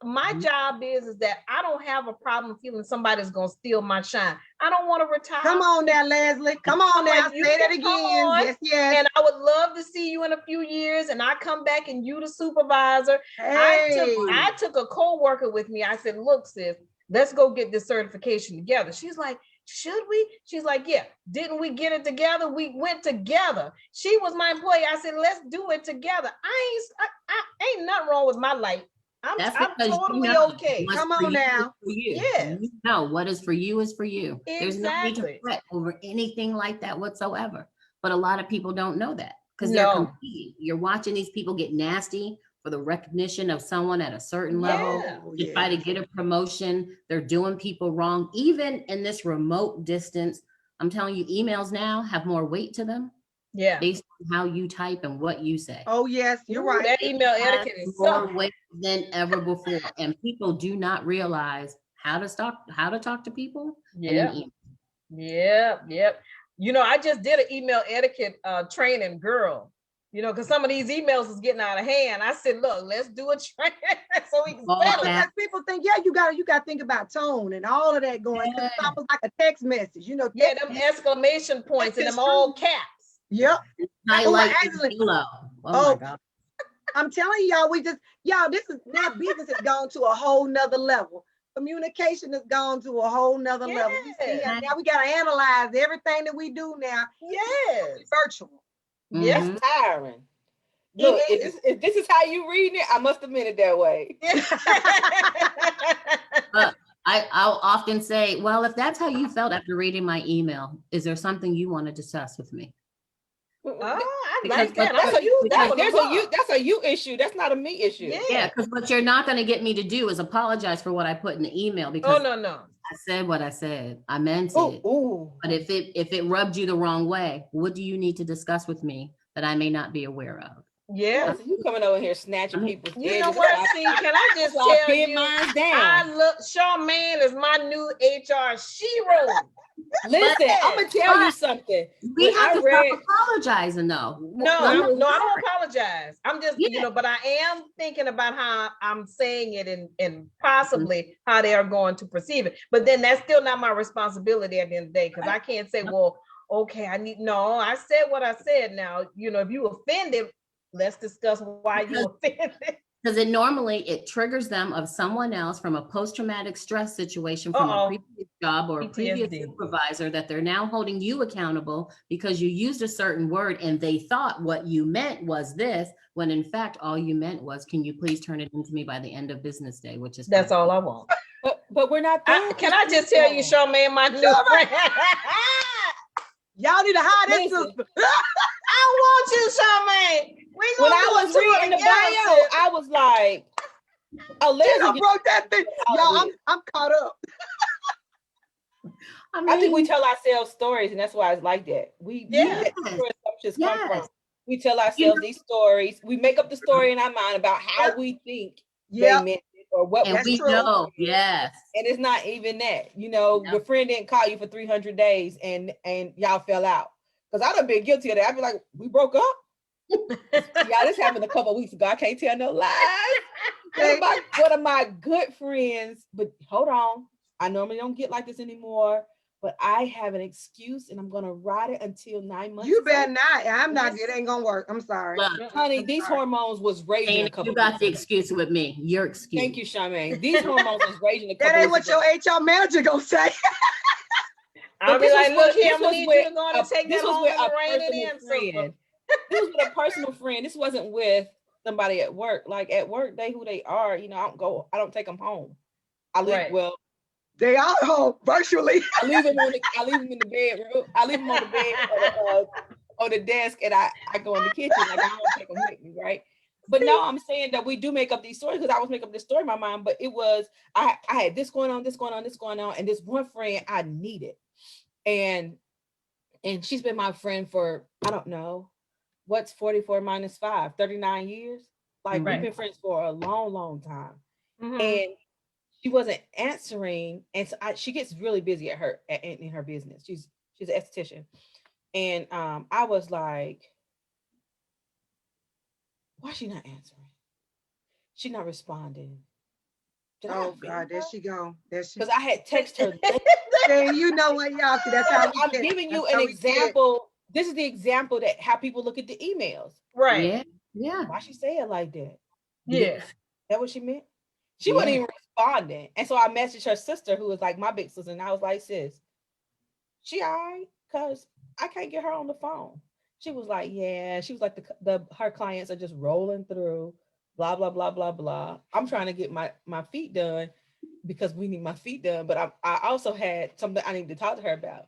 my job is that I don't have a problem feeling somebody's going to steal my shine. I don't want to retire. Come on now, Leslie. Come on now. Like, you Say that can again. come on. Yes, yes. And I would love to see you in a few years, and I come back and you the supervisor. Hey. I took a co-worker with me. I said, look, sis, let's go get this certification together. She's like, should we? She's like, yeah. Didn't we get it together? We went together. She was my employee. I said, let's do it together. I ain't nothing wrong with my life. I'm because totally you know okay. what's Come for on you is now. for you. Yes. You know what is for you is for you. There's no need to Exactly. fret over anything like that whatsoever. But a lot of people don't know that because No. they're competing. You're watching these people get nasty for the recognition of someone at a certain level. Yeah. To try to get a promotion. They're doing people wrong. Even in this remote distance, I'm telling you, emails now have more weight to them Yeah. based on how you type and what you say. Oh, yes, you're Ooh, right. That email Has etiquette is more something. weight than ever before. And people do not realize how to talk to people. Yeah. Yep. I just did an email etiquette training, girl. You know, because some of these emails is getting out of hand. I said, look, let's do a train so we can Oh, settle okay. it. Because people think, yeah, you got to think about tone and all of that going. 'Cause it's almost like a text message, you know. Yeah, them exclamation points and them all caps. Yep. Highlight actually- below. Oh Oh. my God. I'm telling y'all, this is now business has gone to a whole nother level. Communication has gone to a whole nother level. We see, Yes. now we got to analyze everything that we do now Yes. virtual. Yes. Mhm. That's tiring. Look, if this is how you reading it, I must have meant it that way. I'll often say, well, if that's how you felt after reading my email, is there something you want to discuss with me? Oh, I Because- like that. but- I you that There's was a you. That's a you issue. That's not a me issue. Yeah. Yeah, because what you're not going to get me to do is apologize for what I put in the email, Oh because no. I said what I said. I meant Ooh, it. ooh. But if it rubbed you the wrong way, what do you need to discuss with me that I may not be aware of? Yeah. Listen, you coming over here snatching people's You know edges what? off. See, can I just So I tell pin you? mine I down. look. Charmaine is my new HR shero. Listen, I'm gonna tell you something. We When have I to read- stop apologizing, though. No, We're I not- don't apologize. I'm just, Yeah. but I am thinking about how I'm saying it and possibly how they are going to perceive it. But then that's still not my responsibility at the end of the day, because I can't say, well, okay, I said what I said. Now, if you offended, let's discuss why you offended. Because it triggers them of someone else from a post-traumatic stress situation from Uh-oh. a previous job or a previous PTSD. supervisor, that they're now holding you accountable because you used a certain word and they thought what you meant was this, when in fact all you meant was, can you please turn it into me by the end of business day, which is That's all I want. But we're not there. Can I just tell you, Charmaine, my new friend? Y'all need to hire this Listen. sister. I want you, Charmaine. We When gonna I do was a tour reading the together, bio, sis. I was like, oh, You Leslie, done broke that thing. Y'all, out of I'm caught up. I think we tell ourselves stories, and that's why it's like that. Yes. That's where assumptions come from. Yes. We tell ourselves these stories. We make up the story in our mind about how we think Yeah. they meant it or what And That's we true. know, yes. and it's not even that. No. Your friend didn't call you for 300 days and y'all fell out. Because I'd have been guilty of that. I'd be like, we broke up? Yeah, this happened a couple of weeks ago. I can't tell no lies. One of my good friends, but hold on. I normally don't get like this anymore, but I have an excuse and I'm gonna ride it until 9 months. You is better over. not. I'm not. It ain't gonna work. I'm sorry. Look, Honey, I'm these sorry. hormones was raging a Dana, couple you got weeks the ago. excuse with me. Your excuse. Thank you, Charmaine. These hormones was raging a couple That ain't what weeks ago. your HR manager gonna say. I'll But be this like, was look with- here, this I'm gonna was need with you to go on a- and take this that was home with and a rein it personal in, sister. friend. This was with a personal friend. This wasn't with somebody at work. Like at work, they who they are. I don't take them home. I leave. Right. Well, They are home virtually. I leave them in the bedroom. I leave them on the bed or on the desk, and I go in the kitchen. Like I don't take them with me, right? But no, I'm saying that we do make up these stories because I was making up this story in my mind. But it was I had this going on, and this one friend I needed, and she's been my friend for I don't know what's 44 minus 5, 39 years. Like Right. we've been friends for a long, long time, Mhm. and she wasn't answering, and so she gets really busy in her business. She's an esthetician, and I was like, why is she not answering? She's not responding. Oh God, there she go. There she. Because I had texted her. Hey, you know what, y'all see? That's how we I'm get. giving you That's an how we get. example. This is the example that how people look at the emails. Right. Yeah. Yeah. Why she say it like that? Yeah. That what she meant? She wasn't Yeah. even responding. And so I messaged her sister, who was like my big sister, and I was like, sis, she all right? Because I can't get her on the phone. She was like, yeah. She was like, her clients are just rolling through, blah, blah, blah, blah, blah. I'm trying to get my feet done because we need my feet done. But I also had something I need to talk to her about.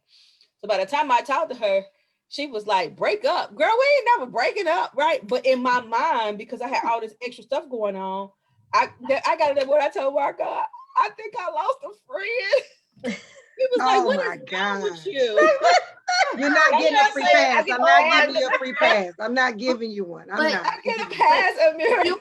So by the time I talked to her, she was like, break up. Girl, we ain't never breaking up, right? But in my mind, because I had all this extra stuff going on, I got it. What I told Marco, I think I lost a friend. He was like, Oh what my is wrong with God. you? You're not That's getting what a I'm free saying. pass. I I'm get not all giving you a free pass. I'm not giving you one. I'm But- not. I get a pass, Amir.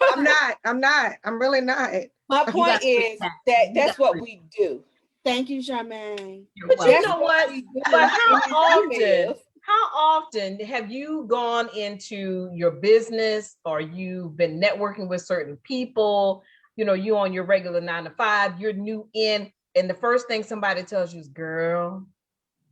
I'm not. I'm really not. My You point got free is pass. that You that's got what free we do. Thank you, Charmaine. You're But you welcome. That's know what? we do But how in these often? emails. how often have you gone into your business or you've been networking with certain people? You know, you on your regular 9 to 5, you're new in, and the first thing somebody tells you is, girl,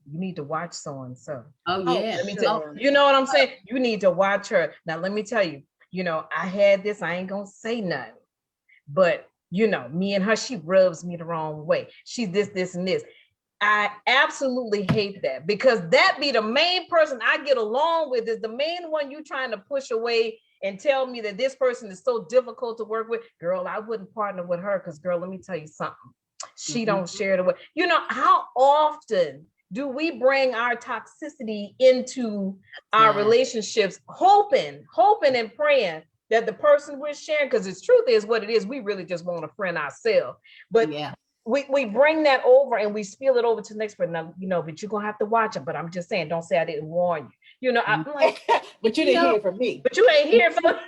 you need to watch so and so. Oh Oh, yeah. Let me sure. tell you, know what I'm saying? You need to watch her. Now, let me tell you, you know, I had this, I ain't gonna say nothing, but you know, me and her, she rubs me the wrong way. She's this, and this. I absolutely hate that, because that be the main person I get along with, is the main one you trying to push away and tell me that this person is so difficult to work with. Girl, I wouldn't partner with her because, girl, let me tell you something. She don't share the way. You know, how often do we bring our toxicity into our Yeah. relationships, hoping and praying that the person we're sharing, because the truth is what it is, we really just want a friend ourselves. But Yeah. we bring that over and we spill it over to the next person. Now, you know, but you're gonna have to watch it. But I'm just saying, don't say I didn't warn you. You know, I'm like, But you You didn't know- hear from me. but you ain't here for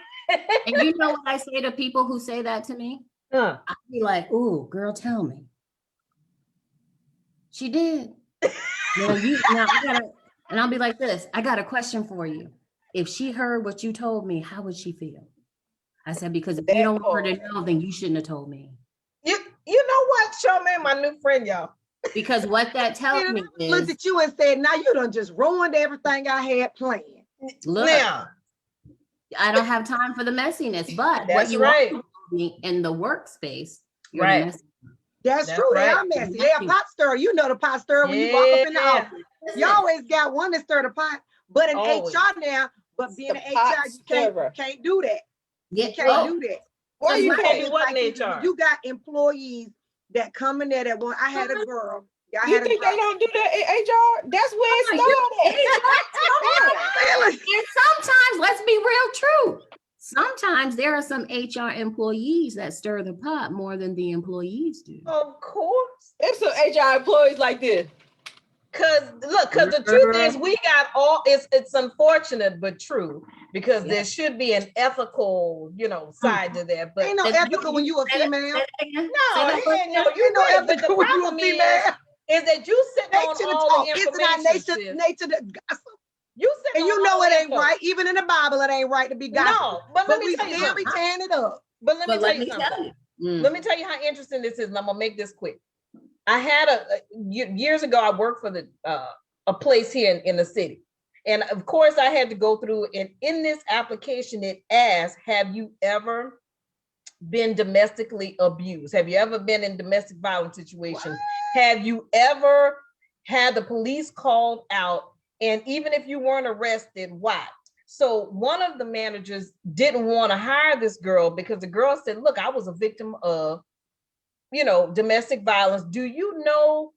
And you know what I say to people who say that to me? Huh. I'd be like, ooh, girl, tell me. She did. Now I gotta, and I'll be like this, I got a question for you. If she heard what you told me, how would she feel? I said, because if you That don't want her to part. know, then you shouldn't have told me. You know what, Charmaine, my new friend, y'all. Because what that tells And me I looked is, at you and said, now you done just ruined everything I had planned. look, Now, I don't have time for the messiness. But what That's you right. also told me in the workspace, you're Right. the messy. That's That's true. They right. are messy. They a Messy. pot stirrer. You know the pot stirrer when you walk up in the Yeah. office. You always got one to stir the pot. But in Always. HR now, but being The an pot HR, you stirrer. can't do that. Yeah, You can't well, do that. Why you Because can't can't? do what in It's HR? You got employees that come in there that want. I had a girl. I You had a think girl. they don't do that in HR? That's where it started. And sometimes, let's be real true. Sometimes there are some HR employees that stir the pot more than the employees do. Of course. There's some HR employees like this. Cause the truth is we got all, it's unfortunate but true, because Yeah. there should be an ethical, you know, side to that. But Ain't no If ethical when you a Say that- female. say that again. no, Say that it again. ain't no, you're Ain't no right. But the ethical when you a problem female. is that you sitting on Nature to all talk. the It's not information. nature, sis. nature to gossip. You sitting And you on know all it the ain't info. right. Even in the Bible, it ain't right to be gossiping. No, but let But me we tell you still something. be tearing it up. But let me But tell let you me something. tell you. Mm. Let me tell you how interesting this is, and I'm gonna make this quick. I had years ago, I worked for a place here in the city. And of course, I had to go through, and in this application, it asks, have you ever been domestically abused? Have you ever been in domestic violence situations? Have you ever had the police called out? And even if you weren't arrested, why? So one of the managers didn't want to hire this girl because the girl said, look, I was a victim of, you know, domestic violence. Do you know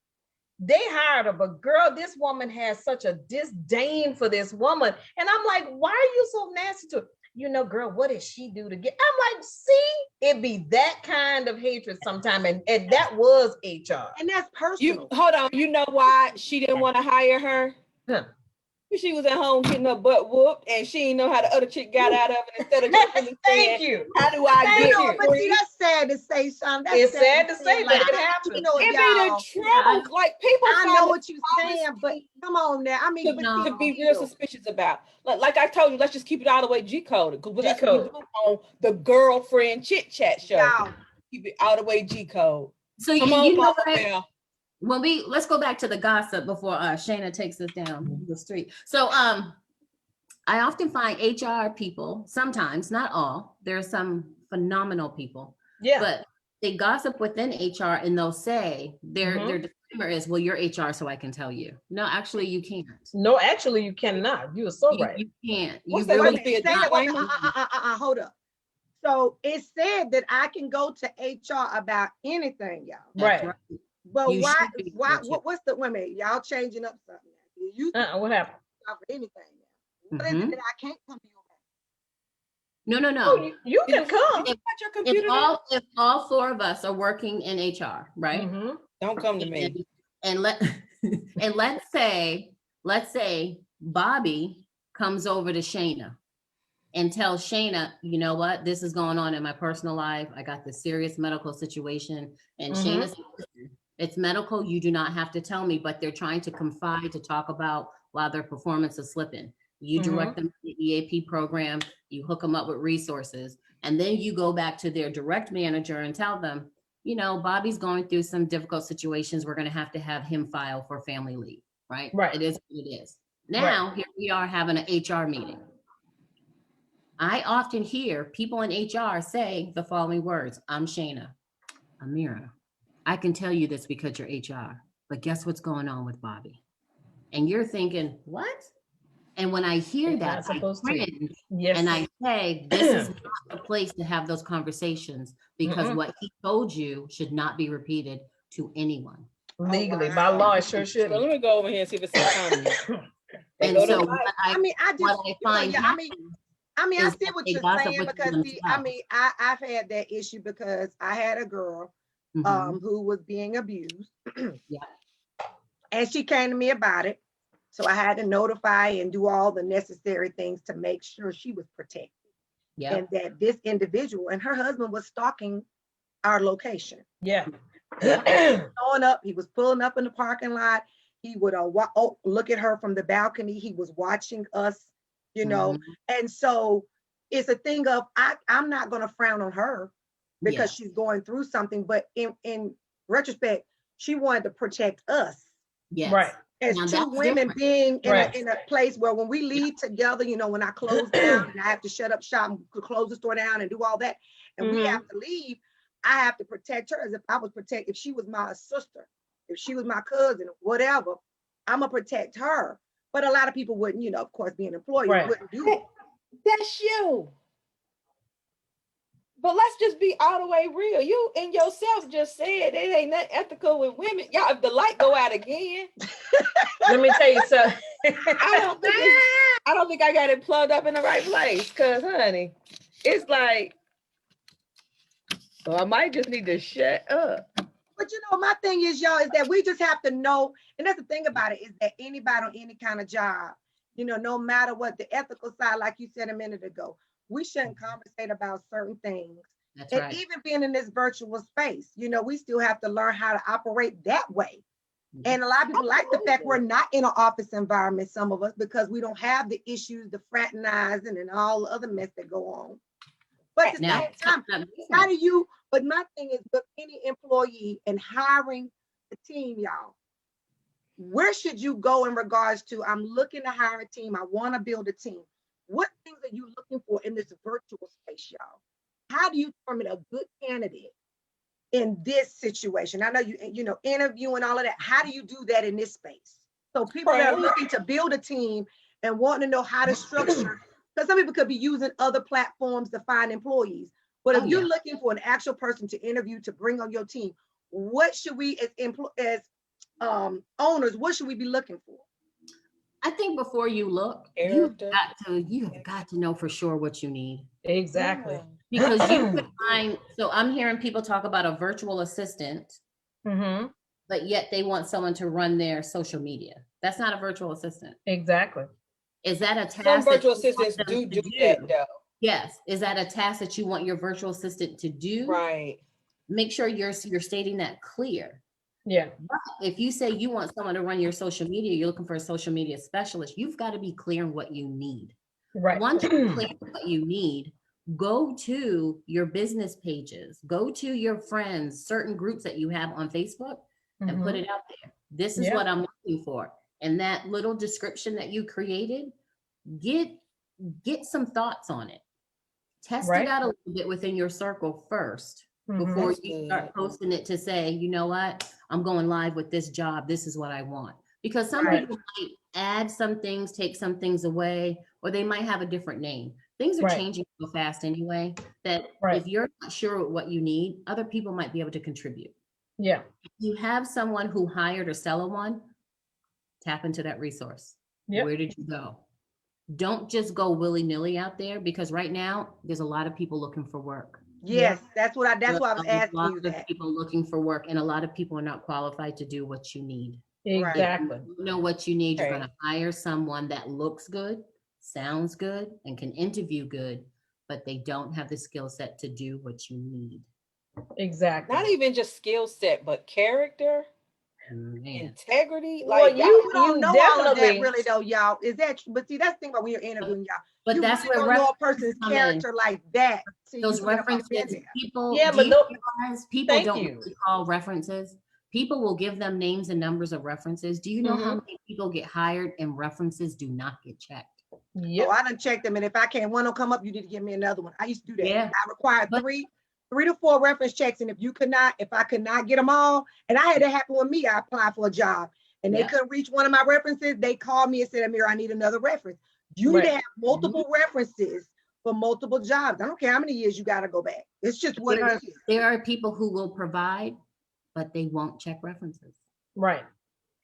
they hired her, but girl, this woman has such a disdain for this woman. And I'm like, why are you so nasty to her? You know, girl, what did she do to get? I'm like, see, it be that kind of hatred sometimes. And that was HR. And that's You personal. hold on. You know why she didn't want to hire her? Huh. She was at home getting her butt whooped, and she didn't know how the other chick got out of it. Instead of just really Thank saying, you. "How do I Thank get you. But see, free?" that's sad to say, son. That's It's sad to say, but like, it you happens. know, It be y'all. the trouble. Like people I find know the what you're saying, but come on now. I mean, to, but No. to be real suspicious about. Like I told you, let's just keep it all the way G-coded, because that's what we G-code. do on the girlfriend chit chat show. y'all. Keep it all the way G-code. So Come you on, know Mama what? Bell. When let's go back to the gossip before Shayna takes us down the street. So I often find HR people, sometimes, not all, there are some phenomenal people, Yeah. but they gossip within HR and they'll say their disclaimer is, well, you're HR, so I can tell you. No, actually you can't. No, actually, you cannot. You are so right. You can't. What's You that really supposed to be a Say that, disclaimer? hold up. So it said that I can go to HR about anything, y'all. That's Right. But You why? should be able to. What's the women? Y'all changing up something? You What happened? for anything now. What is Mhm. it that I can't come to you No. Oh, you can come. Got your computer there? If all four of us are working in HR, right? Mhm. Don't come to me. And and let's say Bobby comes over to Shayna and tells Shayna, you know what, this is going on in my personal life. I got this serious medical situation. And Shayna says, it's medical. You do not have to tell me, but they're trying to confide to talk about while their performance is slipping. You direct them to the EAP program, you hook them up with resources, and then you go back to their direct manager and tell them, you know, Bobby's going through some difficult situations. We're going to have him file for family leave, right? Right. It is what it is. Now, here we are having an HR meeting. I often hear people in HR say the following words: I'm Shayna, Amira, I can tell you this because you're HR, but guess what's going on with Bobby? And you're thinking, what? And when I hear You're that, not I supposed to. cringe Yes. and I say, this is not the place to have those conversations, because what he told you should not be repeated to anyone. Legally, wow. by law, it sure So shouldn't. let me go over here and see if it's some comments. And go to so the- what I mean, I just, what I find yeah, happens I mean, I is see that what they you're gossip saying, with because see, I themselves. mean, I've had that issue because I had a girl Mhm. who was being abused. Yeah. And she came to me about it. So I had to notify and do all the necessary things to make sure she was protected. Yep. And that this individual and her husband was stalking our location. Yeah. Showing up, he was pulling up in the parking lot. He would look at her from the balcony. He was watching us, you know. And so it's a thing of I'm not going to frown on her because she's going through something, but in retrospect, she wanted to protect us. Yes. Right. As Now two that's women different. being in, Right. in a place where when we leave together, you know, when I close down and I have to shut up shop and close the store down and do all that, and we have to leave, I have to protect her as if I was if she was my sister, if she was my cousin, whatever, I'm gonna protect her. But a lot of people wouldn't, you know, of course, being employees Right. wouldn't do it. That's you. But let's just be all the way real. You and yourself just said it ain't nothing ethical with women. Y'all, if the light go out again, Let me tell you something. I don't think I got it plugged up in the right place. Cause honey, it's like, I might just need to shut up. But you know, my thing is, y'all, is that we just have to know, and that's the thing about it, is that anybody on any kind of job, you know, no matter what the ethical side, like you said a minute ago, we shouldn't conversate about certain things. That's And right. even being in this virtual space, you know, we still have to learn how to operate that way. And a lot of people like the fact we're not in an office environment, some of us, because we don't have the issues, the fraternizing and all the other mess that go on. But at the Now, same time, how do you, but my thing is with any employee and hiring the team, y'all, where should you go in regards to, I'm looking to hire a team, I want to build a team. What things are you looking for in this virtual space, y'all? How do you determine a good candidate in this situation? I know you know, interview and all of that. How do you do that in this space? So people that are looking to build a team and want to know how to structure, because some people could be using other platforms to find employees. But if you're looking for an actual person to interview to bring on your team, what should we as owners, what should we be looking for? I think before you look, you have got to know for sure what you need. Exactly. Because you could find, so I'm hearing people talk about a virtual assistant, but yet they want someone to run their social media. That's not a virtual assistant. Exactly. Is that a task? Some virtual that you want assistants them do to that though. Yes. Is that a task that you want your virtual assistant to do? Right. Make sure you're stating that clear. Yeah. But if you say you want someone to run your social media, you're looking for a social media specialist, you've got to be clear on what you need. Right. Once you're clear on what you need, go to your business pages, go to your friends, certain groups that you have on Facebook, and put it out there. This is what I'm looking for. And that little description that you created, get some thoughts on it. Test it out a little bit within your circle first before you start posting it to say, you know what, I'm going live with this job. This is what I want. Because some people might add some things, take some things away, or they might have a different name. Things are changing so fast anyway that if you're not sure what you need, other people might be able to contribute. Yeah. If you have someone who hired or sell one, tap into that resource. Where did you go? Don't just go willy-nilly out there, because right now there's a lot of people looking for work. Yes, that's why I was asking you A lot that. of people looking for work, and a lot of people are not qualified to do what you need. Exactly. If you know what you need. You're going to hire someone that looks good, sounds good, and can interview good, but they don't have the skill set to do what you need. Exactly. Not even just skill set, but character. Man. integrity. Well, Like You don't you know all of that definitely really though, y'all. Is that true? But see, that's the thing about when you're interviewing y'all. But You that's really where don't know a references person's come in. character like that. See, Those you never been references, there. people, Yeah, do but you tho- realize people thank don't you. really call references? People will give them names and numbers of references. Do you know how Mhm. many people get hired and references do not get checked? Oh, Yep. I done checked them, and if I can't one will come up, you need to give me another one. I used to do that. Yeah. I required But- three to four reference checks, and if I could not get them all, and I had that happen with me. I applied for a job, and they Yep. couldn't reach one of my references. They called me and said, Amir, I need another reference. You need Right. to have multiple references for multiple jobs. I don't care how many years you got to go back. It's just what There it are, is. there are people who will provide, but they won't check references. Right.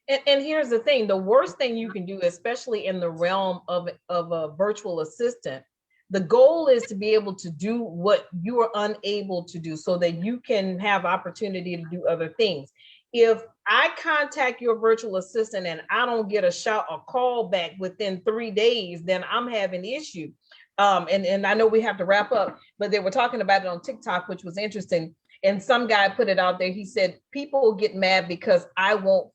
And here's the thing, the worst thing you can do, especially in the realm of a virtual assistant, the goal is to be able to do what you are unable to do so that you can have opportunity to do other things. If I contact your virtual assistant and I don't get a call back within 3 days, then I'm having issue. And I know we have to wrap up, but they were talking about it on TikTok, which was interesting. And some guy put it out there. He said, people get mad because I won't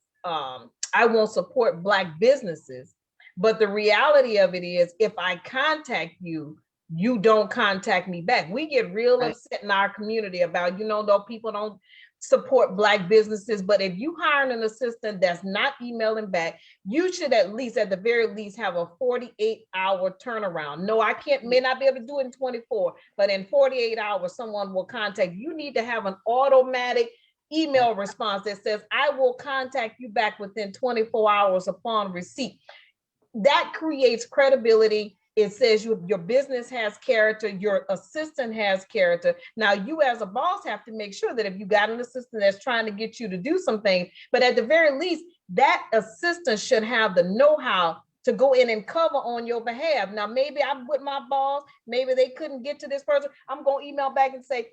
support Black businesses. But the reality of it is, if I contact you, you don't contact me back. We get real Right. upset in our community about, though people don't support Black businesses. But if you hire an assistant that's not emailing back, you should at the very least have a 48-hour turnaround. No, may not be able to do it in 24, but in 48 hours, someone will contact you. You need to have an automatic email response that says, I will contact you back within 24 hours upon receipt. That creates credibility. It says your business has character, your assistant has character. Now, you as a boss have to make sure that if you got an assistant that's trying to get you to do something, but at the very least, that assistant should have the know-how to go in and cover on your behalf. Now, maybe I'm with my boss, maybe they couldn't get to this person. I'm going to email back and say,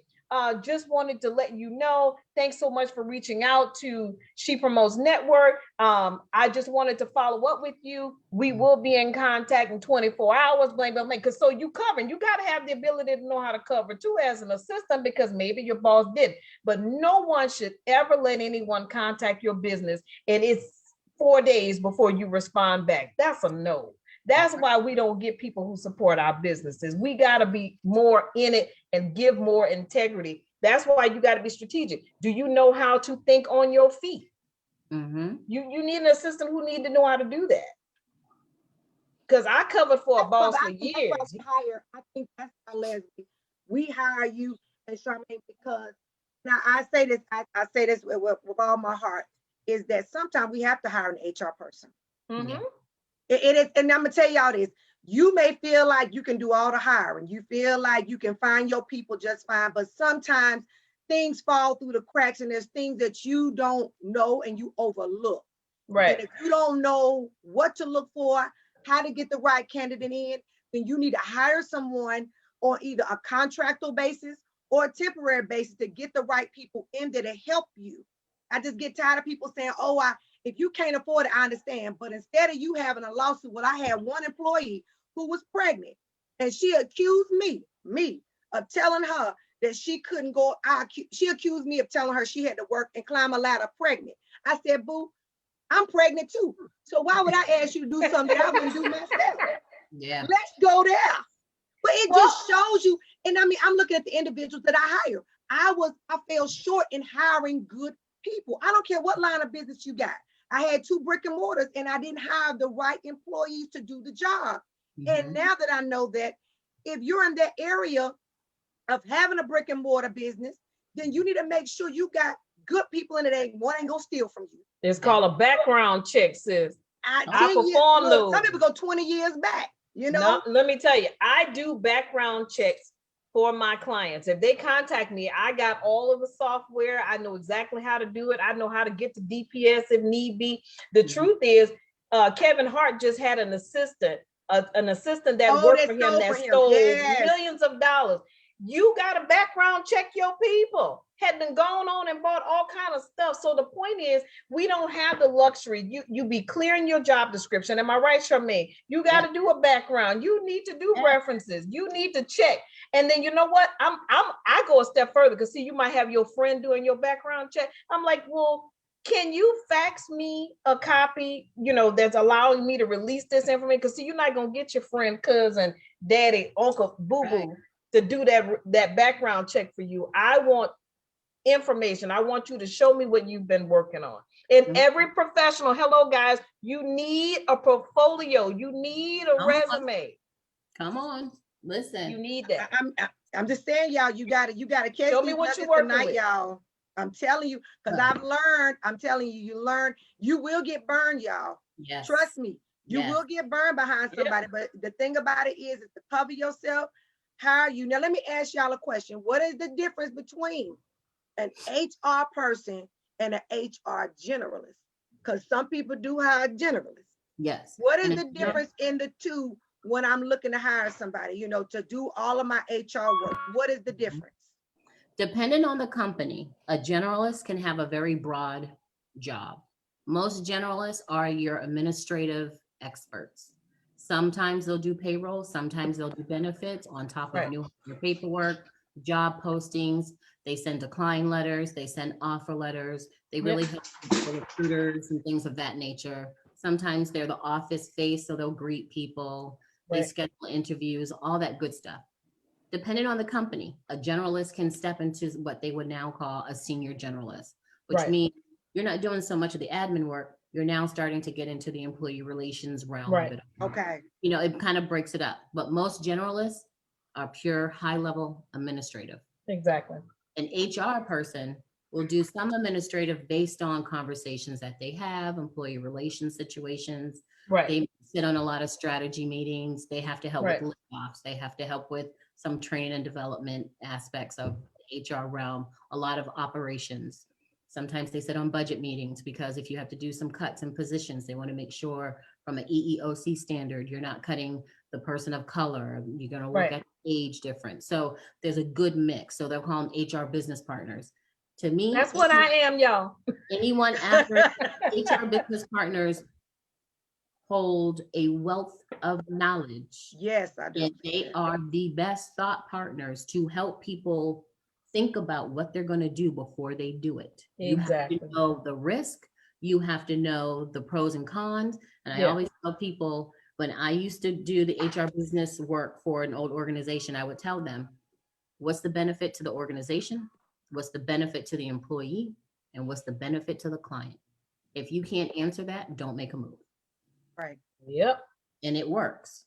just wanted to let you know, thanks so much for reaching out to She Promotes Network. I just wanted to follow up with you. We will be in contact in 24 hours, blah, blah, blah. Because so you covering, you got to have the ability to know how to cover too as an assistant, because maybe your boss did. But no one should ever let anyone contact your business and it's 4 days before you respond back. That's a no. That's why we don't get people who support our businesses. We got to be more in it and give more integrity. That's why you got to be strategic. Do you know how to think on your feet? Mm-hmm. You need an assistant who need to know how to do that. Because I covered for a boss for years. I think that's how, Leslie, we hire you and Charmaine, because now I say this with all my heart, is that sometimes we have to hire an HR person. Mm-hmm. Yeah. It is, and I'm gonna tell y'all this. You may feel like you can do all the hiring. You feel like you can find your people just fine, but sometimes things fall through the cracks and there's things that you don't know and you overlook. Right. And if you don't know what to look for, how to get the right candidate in, then you need to hire someone on either a contractual basis or a temporary basis to get the right people in there to help you. I just get tired of people saying, oh, if you can't afford it, I understand. But instead of you having a lawsuit, I had one employee who was pregnant and she accused me of telling her that she couldn't go. She accused me of telling her she had to work and climb a ladder pregnant. I said, boo, I'm pregnant too. So why would I ask you to do something that I wouldn't do myself? Yeah. Let's go there. But it just shows you. And I mean, I'm looking at the individuals that I hire. I fell short in hiring good people. I don't care what line of business you got. I had 2 brick and mortars and I didn't have the right employees to do the job. Mm-hmm. And now that I know that if you're in that area of having a brick and mortar business, then you need to make sure you got good people in it. Ain't gonna steal from you. It's called a background check, sis. I perform those. Some people go 20 years back, No, let me tell you, I do background checks for my clients. If they contact me, I got all of the software. I know exactly how to do it. I know how to get to DPS if need be. The truth is, Kevin Hart just had an assistant that worked for him that stole millions of dollars. You got to background check your people. Had been gone on and bought all kind of stuff. So the point is, we don't have the luxury. You be clear in your job description. Am I right, Charmaine? You got to do a background. You need to do references. You need to check. And then you know what? I go a step further because see, you might have your friend doing your background check. I'm like, well, can you fax me a copy, that's allowing me to release this information? Because see, you're not gonna get your friend, cousin, daddy, uncle, boo-boo to do that background check for you. I want information. I want you to show me what you've been working on. And every professional, hello guys, you need a portfolio. You need a resume. Come on, listen. You need that. I'm just saying, y'all, you gotta catch Show me what you working tonight, with. y'all. I'm telling you, because I'm telling you, you will get burned, y'all. Yes. Trust me, you will get burned behind somebody. But the thing about it is to cover yourself, hire you. Now, let me ask y'all a question. What is the difference between an HR person and an HR generalist? Because some people do hire generalists. Yes. What is the difference in the two when I'm looking to hire somebody, to do all of my HR work? What is the difference? Depending on the company, a generalist can have a very broad job. Most generalists are your administrative experts. Sometimes they'll do payroll, sometimes they'll do benefits on top of new paperwork, job postings. They send decline letters, they send offer letters. They really help the recruiters and things of that nature. Sometimes they're the office face, so they'll greet people, they schedule interviews, all that good stuff. Depending on the company, a generalist can step into what they would now call a senior generalist, which means you're not doing so much of the admin work. You're now starting to get into the employee relations realm of it. Okay. It kind of breaks it up, but most generalists are pure high-level administrative. Exactly. An HR person will do some administrative based on conversations that they have, employee relations situations. They sit on a lot of strategy meetings. They have to help with layoffs. They have to help with some training and development aspects of the HR realm, a lot of operations. Sometimes they sit on budget meetings because if you have to do some cuts in positions, they want to make sure from an EEOC standard, you're not cutting the person of color. You're going to look at age difference. So there's a good mix. So they'll call them HR business partners. To me, that's what I am, y'all. Anyone after HR business partners hold a wealth of knowledge. Yes, I do. And they are the best thought partners to help people think about what they're going to do before they do it. Exactly. You have to know the risk. You have to know the pros and cons. And I always tell people, when I used to do the HR business work for an old organization, I would tell them, what's the benefit to the organization? What's the benefit to the employee? And what's the benefit to the client? If you can't answer that, don't make a move. Right. Yep. And it works.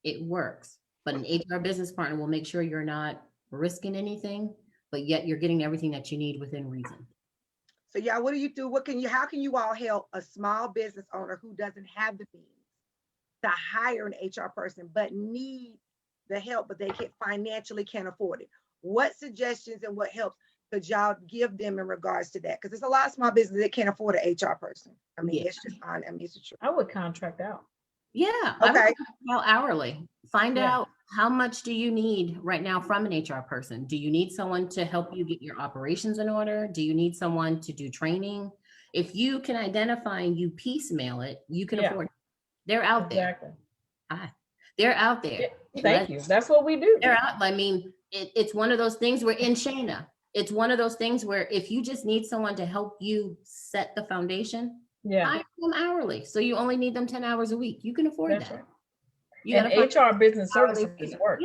It works. But an HR business partner will make sure you're not risking anything, but yet you're getting everything that you need within reason. So yeah, what do you do? How can you all help a small business owner who doesn't have the means to hire an HR person, but need the help, but they financially can't afford it? What suggestions and what helps could y'all give them in regards to that? Because there's a lot of small businesses that can't afford an HR person. I mean, it's just on. I mean, it's true. I would contract out. Yeah. Okay. I would contract out hourly. Find out how much do you need right now from an HR person? Do you need someone to help you get your operations in order? Do you need someone to do training? If you can identify and you piecemeal it, you can afford it. They're out there. They're out there. Thank you. That's what we do. They're out. I mean, it's one of those things where in Shana, it's one of those things where if you just need someone to help you set the foundation, hire them hourly. So you only need them 10 hours a week. You can afford that. Right. You and HR business services works.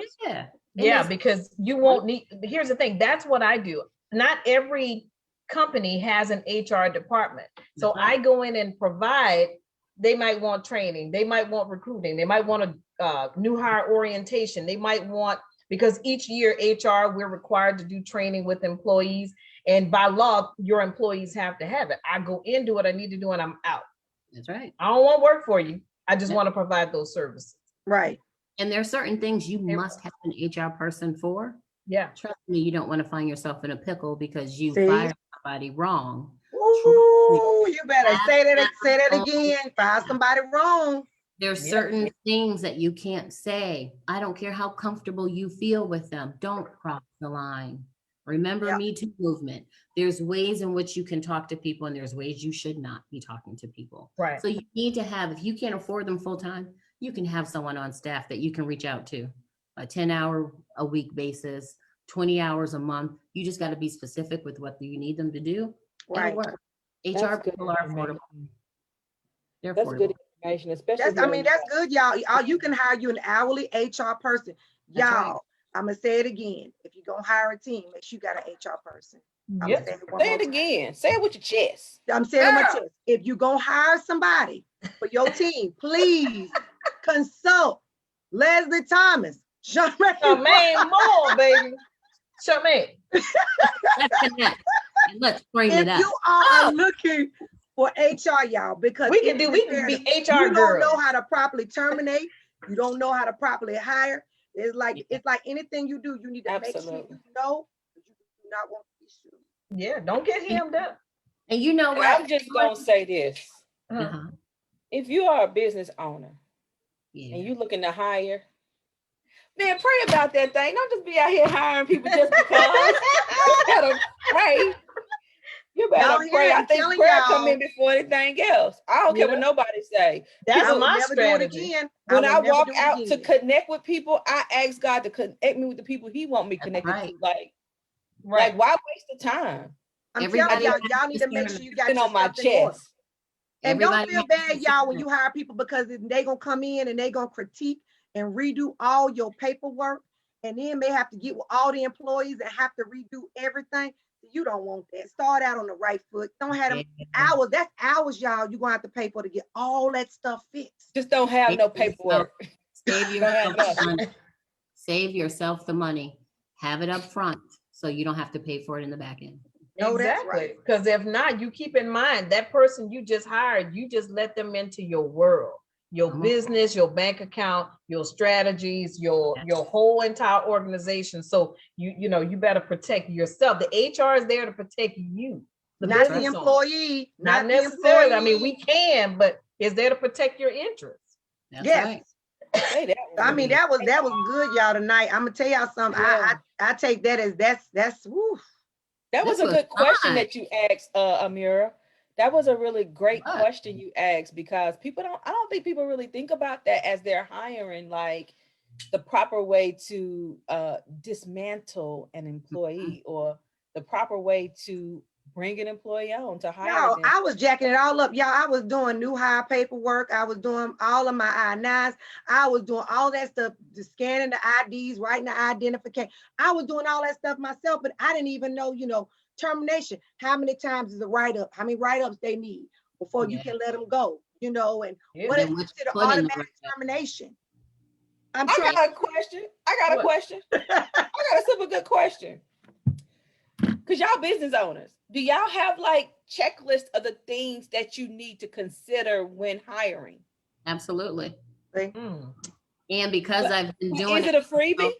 Yeah, because you won't need, here's the thing, that's what I do. Not every company has an HR department. So I go in and provide, they might want training, they might want recruiting, they might want a new hire orientation, they might want, because each year HR, we're required to do training with employees, and by law, your employees have to have it. I go in, do what I need to do, and I'm out. That's right. I don't want to work for you. I just want to provide those services. Right. And there are certain things you must have an HR person for. Yeah. Trust me, you don't want to find yourself in a pickle because you fired somebody wrong. Ooh, you better say that again. Fire somebody wrong. There's certain things that you can't say. I don't care how comfortable you feel with them. Don't cross the line. Remember Me Too movement. There's ways in which you can talk to people and there's ways you should not be talking to people. Right. So you need to have, if you can't afford them full time, you can have someone on staff that you can reach out to, a 10-hour a week basis, 20 hours a month. You just got to be specific with what you need them to do. Right. It'll work. HR That's good people are affordable. information. They're That's good affordable. information, especially. That's, if I you're mean, that's good, y'all. You can hire you an hourly HR person. That's right. Y'all, I'm gonna say it again. If you're gonna hire a team, make sure you got an HR person. I'm Yep. gonna say it one Say more it time. again. Say it with your chest. I'm saying it on my Girl. chest. If you're gonna hire somebody for your team, please consult Leslie Thomas. Charmaine Moore, baby. Charmaine. Let's connect. And let's frame If it up. you are looking for HR, y'all, because We can it is be imperative. HR You don't girls. know how to properly terminate. You don't know how to properly hire. It's like anything you do, you need to make sure Absolutely. you know. You do not want to be sued. Yeah, don't get hemmed up. And you know And what? I'm just gonna say this: Uh-huh. if you are a business owner Yeah. and you looking to hire, man, pray about that thing. Don't just be out here hiring people just because. You better pray. You better Y'all hear pray. it? I I'm think telling prayer come y'all. in before anything else. I don't care what nobody say. That's I will my never do strategy. it again. When will I never walk do it out to again. connect with people, I ask God to connect me with the people He want me That's connected right. to. Like Right. why waste the time? I'm Everybody telling has y'all need to make discernment. sure you It's got been your on my stuff in order. chest. And don't Everybody feel has bad, y'all, when discernment. you hire people, because they gonna come in and they gonna critique and redo all your paperwork, and then may have to get with all the employees and have to redo everything. You don't want that. Start out on the right foot. Don't have them hours. That's hours, y'all. You're gonna have to pay for to get all that stuff fixed. Just don't have no paperwork. Save Don't have yourself the nothing. money. Save yourself the money. Have it up front so you don't have to pay for it in the back end. No, that's Exactly. right. Because if not, you keep in mind that person you just hired, you just let them into your world, your Come on. business, your bank account, your strategies, your whole entire organization. So you better protect yourself. The HR is there to protect you, the Not the business owner. employee. Not the necessarily. I mean, employee. we can, but it's there to protect your interests. That's Yes. right. Say that one I mean, again. that was good, y'all, tonight. I'm gonna tell y'all something. Yeah. I take that as that's woo. That was This a was good question fun. that you asked, Amira. That was a really great What? question you asked, because I don't think people really think about that as they're hiring, like the proper way to dismantle an employee or the proper way to bring an employee on to hire Y'all, them. I was jacking it all up. Y'all, I was doing new hire paperwork. I was doing all of my I-9s. I was doing all that stuff, just scanning the IDs, writing the identification. I was doing all that stuff myself, but I didn't even know, termination. How many times is a write-up? How many write-ups they need before you Yeah. can let them go? And Yeah. what is And what considered put in the automatic write-up. termination? I'm I trying. got a question. I got a super good question. Because y'all business owners, do y'all have like checklists of the things that you need to consider when hiring? Absolutely. Mm. And because I've been doing Is it a freebie?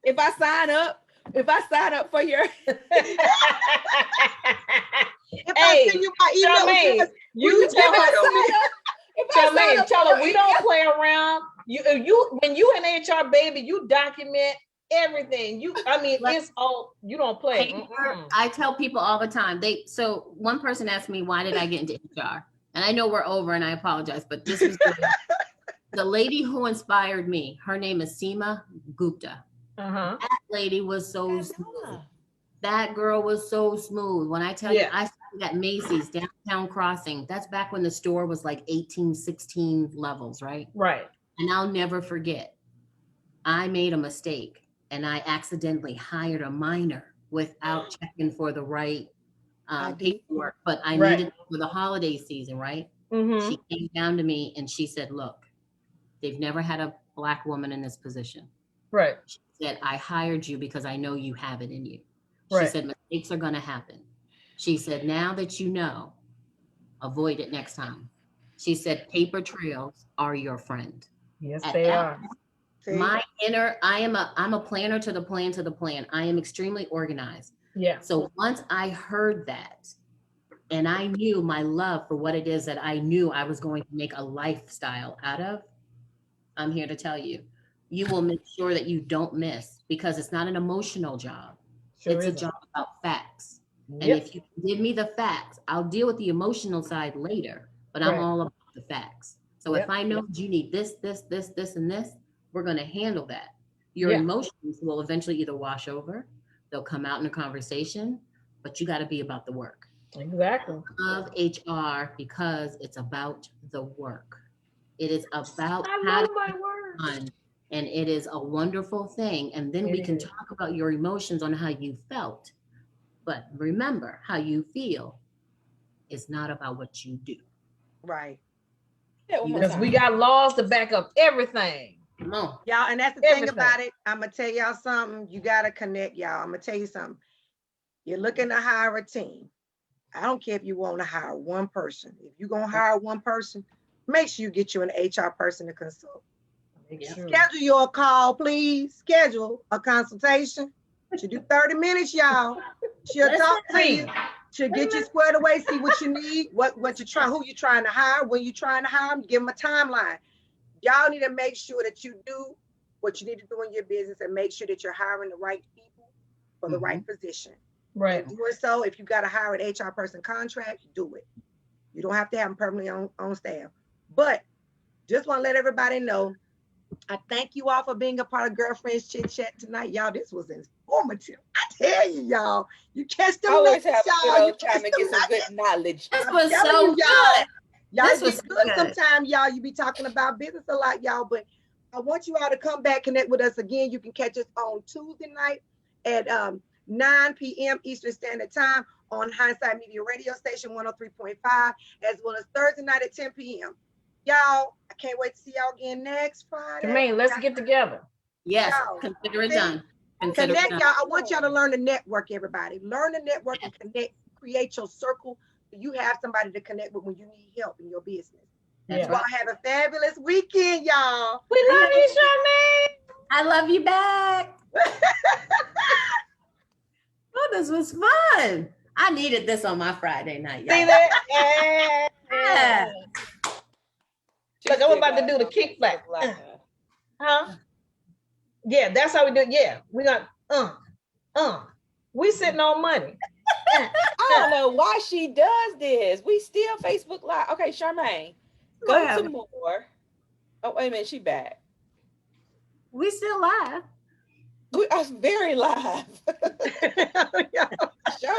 If I sign up for your If I send you my email Charmaine, address, you tell her. Charmaine, tell her we don't don't. play around. When you in HR, baby, you document everything. It's all you don't play. paper, I tell people all the time. So one person asked me, why did I get into HR? And I know we're over and I apologize, but this is the lady who inspired me. Her name is Seema Gupta. Uh-huh. That lady was so smooth. That girl was so smooth. When I tell you, I started at Macy's Downtown Crossing. That's back when the store was like 18, 16 levels, right? Right. And I'll never forget. I made a mistake and I accidentally hired a minor without checking for the right paperwork, but I needed it for the holiday season, right? Mm-hmm. She came down to me and she said, look, they've never had a Black woman in this position. Right. She said, I hired you because I know you have it in you. She Right. said, mistakes are going to happen. She said, now that you know, avoid it next time. She said, paper trails are your friend. Yes, At they that are. My inner, I'm a planner to the plan to the plan. I am extremely organized. Yeah. So once I heard that, and I knew my love for what it is that I knew I was going to make a lifestyle out of, I'm here to tell you, you will make sure that you don't miss, because it's not an emotional job. Sure it's isn't. a job about facts. Yep. And if you give me the facts, I'll deal with the emotional side later, but I'm all about the facts. So if I know you need this, and this, we're going to handle that. Your emotions will eventually either wash over, they'll come out in a conversation, but you got to be about the work. Exactly. Love HR because it's about the work. It is about I how love to my get it word. done, and it is a wonderful thing. And then we It can is. talk about your emotions on how you felt. But remember, how you feel is not about what you do. Right. Yeah, one more Because we time. got laws to back up everything. Come on. Y'all, and that's the thing Everything. about it. I'm gonna tell y'all something. You gotta connect, y'all. I'm gonna tell you something. You're looking to hire a team. I don't care if you want to hire one person. If you're gonna hire one person, make sure you get you an HR person to consult. Make Yeah. sure. Schedule your call, please. Schedule a consultation. She'll do 30 minutes, y'all. She'll Listen. talk to you. She'll get you squared away, see what you need, what you're trying, who you're trying to hire, when you're trying to hire them, give them a timeline. Y'all need to make sure that you do what you need to do in your business and make sure that you're hiring the right people for the right position. Right. And doing so, if you got to hire an HR person contract, do it. You don't have to have them permanently on staff. But just want to let everybody know, I thank you all for being a part of Girlfriends Chit Chat tonight. Y'all, this was informative. I tell you, y'all. You catch them Always nuggets, have y'all. You time catch to them get some nuggets. good knowledge. This I'm was telling so you, y'all. good. Y'all This get was good good. sometimes, y'all. You be talking about business a lot, y'all, but I want you all to come back, connect with us again. You can catch us on Tuesday night at 9 p.m. Eastern Standard Time on Hindsight Media Radio Station 103.5, as well as Thursday night at 10 p.m. Y'all, I can't wait to see y'all again next Friday. Jermaine, let's get together. Yes, Y'all, consider it see? done. Consider it Connect, done. y'all. I want y'all to learn to network, everybody. Learn to network and connect, create your circle so you have somebody to connect with when you need help in your business. That's Yeah. You all right. have a fabulous weekend, y'all. We love you, Charmaine. I love you back. Oh, this was fun. I needed this on my Friday night. See Y'all. that? Yeah. Look, I'm about to do the kick flat. Huh? Yeah, that's how we do it. Yeah, we got we sitting on money. I don't know why she does this. We still Facebook Live. Okay, Charmaine, go What to happened? more. Oh, wait a minute, she back. We still live. We are very live. Yeah. Sure.